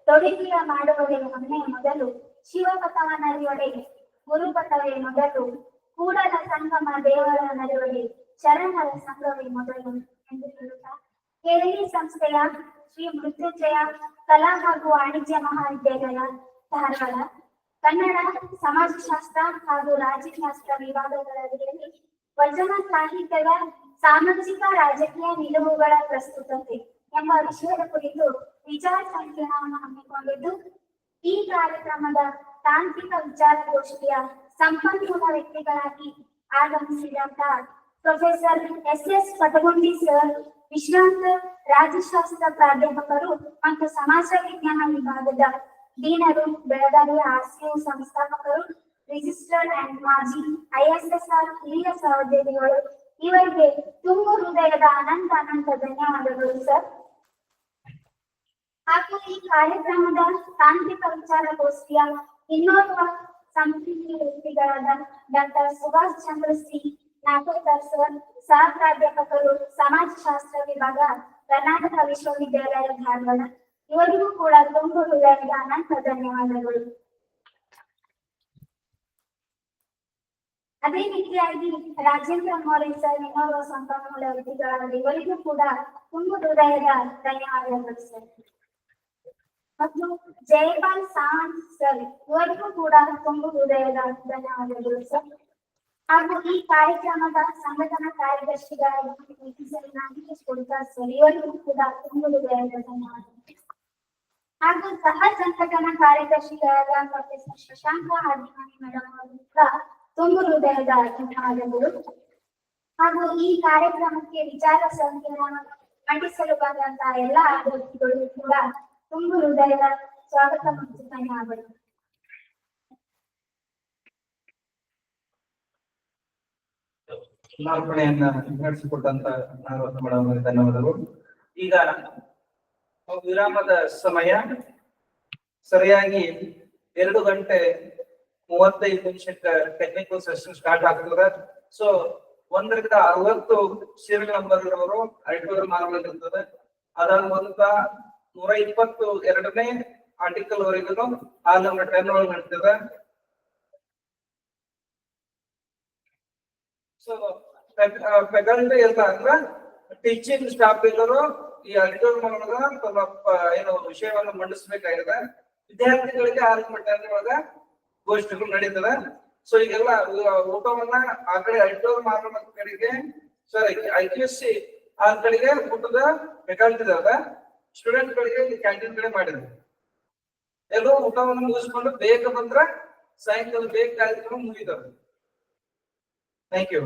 S8: ತೊಡಿಕ್ರಿಯ ಮಾಡುವಡೆ ಮಣ್ಣೆ ಮೊದಲು, ಶಿವಪಥವ ನರಿಯೊಡೆ ಗುರುಪಥವೇ ಮೊದಲು, ಕೂಡಲ ಸಂಗಮ ದೇವರ ನರಿಯೊಡೆ ಶರಣರ ಸಂಘವೇ ಮೊದಲು ಎಂದು ಹೇಳುತ್ತಾ KLE ಸಂಸ್ಥೆಯ ಶ್ರೀ ಮೃತ್ಯುಂಜಯ ಕಲಾ ಹಾಗೂ ವಾಣಿಜ್ಯ ಮಹಾವಿದ್ಯಾಲಯ ಧಾರವಾಡ ಕನ್ನಡ ಸಮಾಜಶಾಸ್ತ್ರ ಹಾಗೂ ರಾಜ್ಯಶಾಸ್ತ್ರ ವಿಭಾಗಗಳ ಅಡಿಯಲ್ಲಿ ವಚನ ಸಾಹಿತ್ಯದ ಸಾಮಾಜಿಕ ರಾಜಕೀಯ ನಿಲುವುಗಳ ಪ್ರಸ್ತುತತೆ ಎಂಬ ವಿಷಯದ ಕುರಿತು ವಿಚಾರ ಸಂಕಿರಣವನ್ನು ಹಮ್ಮಿಕೊಂಡಿದ್ದು, ಈ ಕಾರ್ಯಕ್ರಮದ ತಾಂತ್ರಿಕ ವಿಚಾರಗೋಷ್ಠಿಯ ಸಂಪನ್ಮೂಲ ವ್ಯಕ್ತಿಗಳಾಗಿ ಆಗಮಿಸಿದಂತ ಪ್ರೊಫೆಸರ್ SS ಪಟಗುಂಡಿ ಸರ್, ವಿಶ್ರಾಂತ ರಾಜ್ಯಶಾಸ್ತ್ರ ಪ್ರಾಧ್ಯಾಪಕರು ಮತ್ತು ಸಮಾಜ ವಿಜ್ಞಾನ ವಿಭಾಗದ ಡೀನರು, ಬೆಳಗಾವಿಯ RCU ಸಂಸ್ಥಾಪಕರು, ರಿಜಿಸ್ಟರ್ಡ್ ಅಂಡ್ ಮಾಜಿ ISSR ಹಿರಿಯ ಸಹೋದ್ಯೋಗಿಗಳು, ಇವರಿಗೆ ತುಂಬು ಹೃದಯದ ಅನಂತ ಧನ್ಯವಾದಗಳು ಸರ್. ಹಾಗೂ ಈ ಕಾರ್ಯಕ್ರಮದ ತಾಂತ್ರಿಕ ವಿಚಾರಗೋಷ್ಠಿಯ ಇನ್ನೋರ್ವ ಸಂಪನ್ಮೂಲ ವ್ಯಕ್ತಿಗಳಾದ doctor Subhash Chandra C ನಾಗೋಕರ್ sir, ಸಹ ಪ್ರಾಧ್ಯಾಪಕರು, ಸಮಾಜಶಾಸ್ತ್ರ ವಿಭಾಗ, ಕರ್ನಾಟಕ ವಿಶ್ವವಿದ್ಯಾಲಯ ಧಾರವಾಡ, ಇವರಿಗೂ ಕೂಡ ತುಂಬು ಹೃದಯದ ಅನಂತ ಧನ್ಯವಾದಗಳು. ಅದೇ ರೀತಿಯಾಗಿ ರಾಜೇಂದ್ರ ಮೋರೆ ಸರ್, ಇನ್ನೋರ್ವ ಸಂಪನ್ಮೂಲ ವ್ಯಕ್ತಿಗಳಾದ ಇವರಿಗೂ ಕೂಡ ತುಂಬು ಹೃದಯದ ಧನ್ಯವಾದಗಳು ಸರ್. ಮತ್ತು ಜಯಪಾಲ್ ಸಾವಂತ್ ಸರ್, ಇವರಿಗೂ ಕೂಡ ತುಂಬು ಹೃದಯದ ಧನ್ಯವಾದಗಳು ಸರ್. ಹಾಗೂ ಈ ಕಾರ್ಯಕ್ರಮದ ಸಂಘಟನಾ ಕಾರ್ಯದರ್ಶಿಗಳಾದ ನಾಗೇಶ್ ಕೊಡ್ತಾರ್ ಸರ್, ಇವರಿಗೂ ಕೂಡ ತುಂಬು ಹೃದಯದ ಧನ್ಯವಾದಗಳು. ಹಾಗೂ ಸಹ ಸಂಘಟನಾ ಕಾರ್ಯದರ್ಶಿಗಳಾದ ಪ್ರೊಫೆಸರ್ ಶಶಾಂಕ ಹಾದಿಮನಿ ಮೇಡಮ್ ಅವರು ಕೂಡ ತುಂಬು ಹೃದಯದ ಧನ್ಯವಾದಗಳು. ಹಾಗೂ ಈ ಕಾರ್ಯಕ್ರಮಕ್ಕೆ ವಿಚಾರ ಸಂಕಿರಣ ಮಂಡಿಸಲು ಬಂದಂತಹ ಎಲ್ಲ ಅಭ್ಯರ್ಥಿಗಳು ಕೂಡ ತುಂಬು ಹೃದಯದ ಸ್ವಾಗತ ಮತ್ತು ಧನ್ಯವಾದಗಳು.
S2: ಮಾರ್ಪಣೆಯನ್ನ ನಡೆಸಿಕೊಟ್ಟಂತ ನಾಗರತ್ನ ಮೇಡಮ್ ಅವರಿಗೆ ಧನ್ಯವಾದಗಳು. ಈಗ ವಿರಾಮದ ಸಮಯ ಸರಿಯಾಗಿ 2 ಗಂಟೆ 35 ನಿಮಿಷಕ್ಕೆ ಟೆಕ್ನಿಕಲ್ ಸೆಷನ್ ಸ್ಟಾರ್ಟ್ ಆಗ್ತದೆ. ಸೊ 1ರಿಂದ 60 ಸೀರಿಯಲ್ ನಂಬರ್ ಇರೋರು ಆಡಿಟೋರಿಯಂ ಮಾರ್ಗದಲ್ಲಿ ಇರ್ತದೆ. ಅದಾದ ನಂತರ 122ನೇ ಆರ್ಟಿಕಲ್ ವರೆಗೂ ಹಾಲ್ ನಂಬರ್ 10 ಒಳಗೆ ನಡೀತದೆ. ಸೊ ಫ್ಯಾಕಲ್ಟಿ ಎಲ್ಲ ಅಂದ್ರೆ ಟೀಚಿಂಗ್ ಸ್ಟಾಫ್ ಎಲ್ಲರೂ ಈ ಆಡಿಟೋರಿಯಂ ಒಳಗ ತಮ್ಮ ಏನು ವಿಷಯವನ್ನು ಮಂಡಿಸಬೇಕಾಗಿದೆ. ವಿದ್ಯಾರ್ಥಿಗಳಿಗೆ ಹಾಲ್ ನಂಬರ್ 10 ಒಳಗ ಗೋಷ್ಠಿಗಳು ನಡೀತದೆ. ಸೊ ಈಗೆಲ್ಲ ಊಟವನ್ನ ಆ ಕಡೆ ಆಡಿಟೋರಿಯಂ ಮಾರ್ಗ ಕಡೆಗೆ IQSC ಆ ಕಡೆಗೆ ಊಟದ ಫ್ಯಾಕಲ್ಟಿ ಇದಾವೆ, ಸ್ಟೂಡೆಂಟ್ ಗಳಿಗೆ ಕ್ಯಾಂಟೀನ್ ಕಡೆ ಮಾಡಿದ್ರು. ಎಲ್ಲರೂ ಊಟವನ್ನು ಮುಗಿಸ್ಕೊಂಡು ಬೇಗ ಬಂದ್ರೆ ಸಾಯಂಕಾಲ ಬೇಗ ಕಾರ್ಯಕ್ರಮ ಮುಗಿದವೆ. Thank you.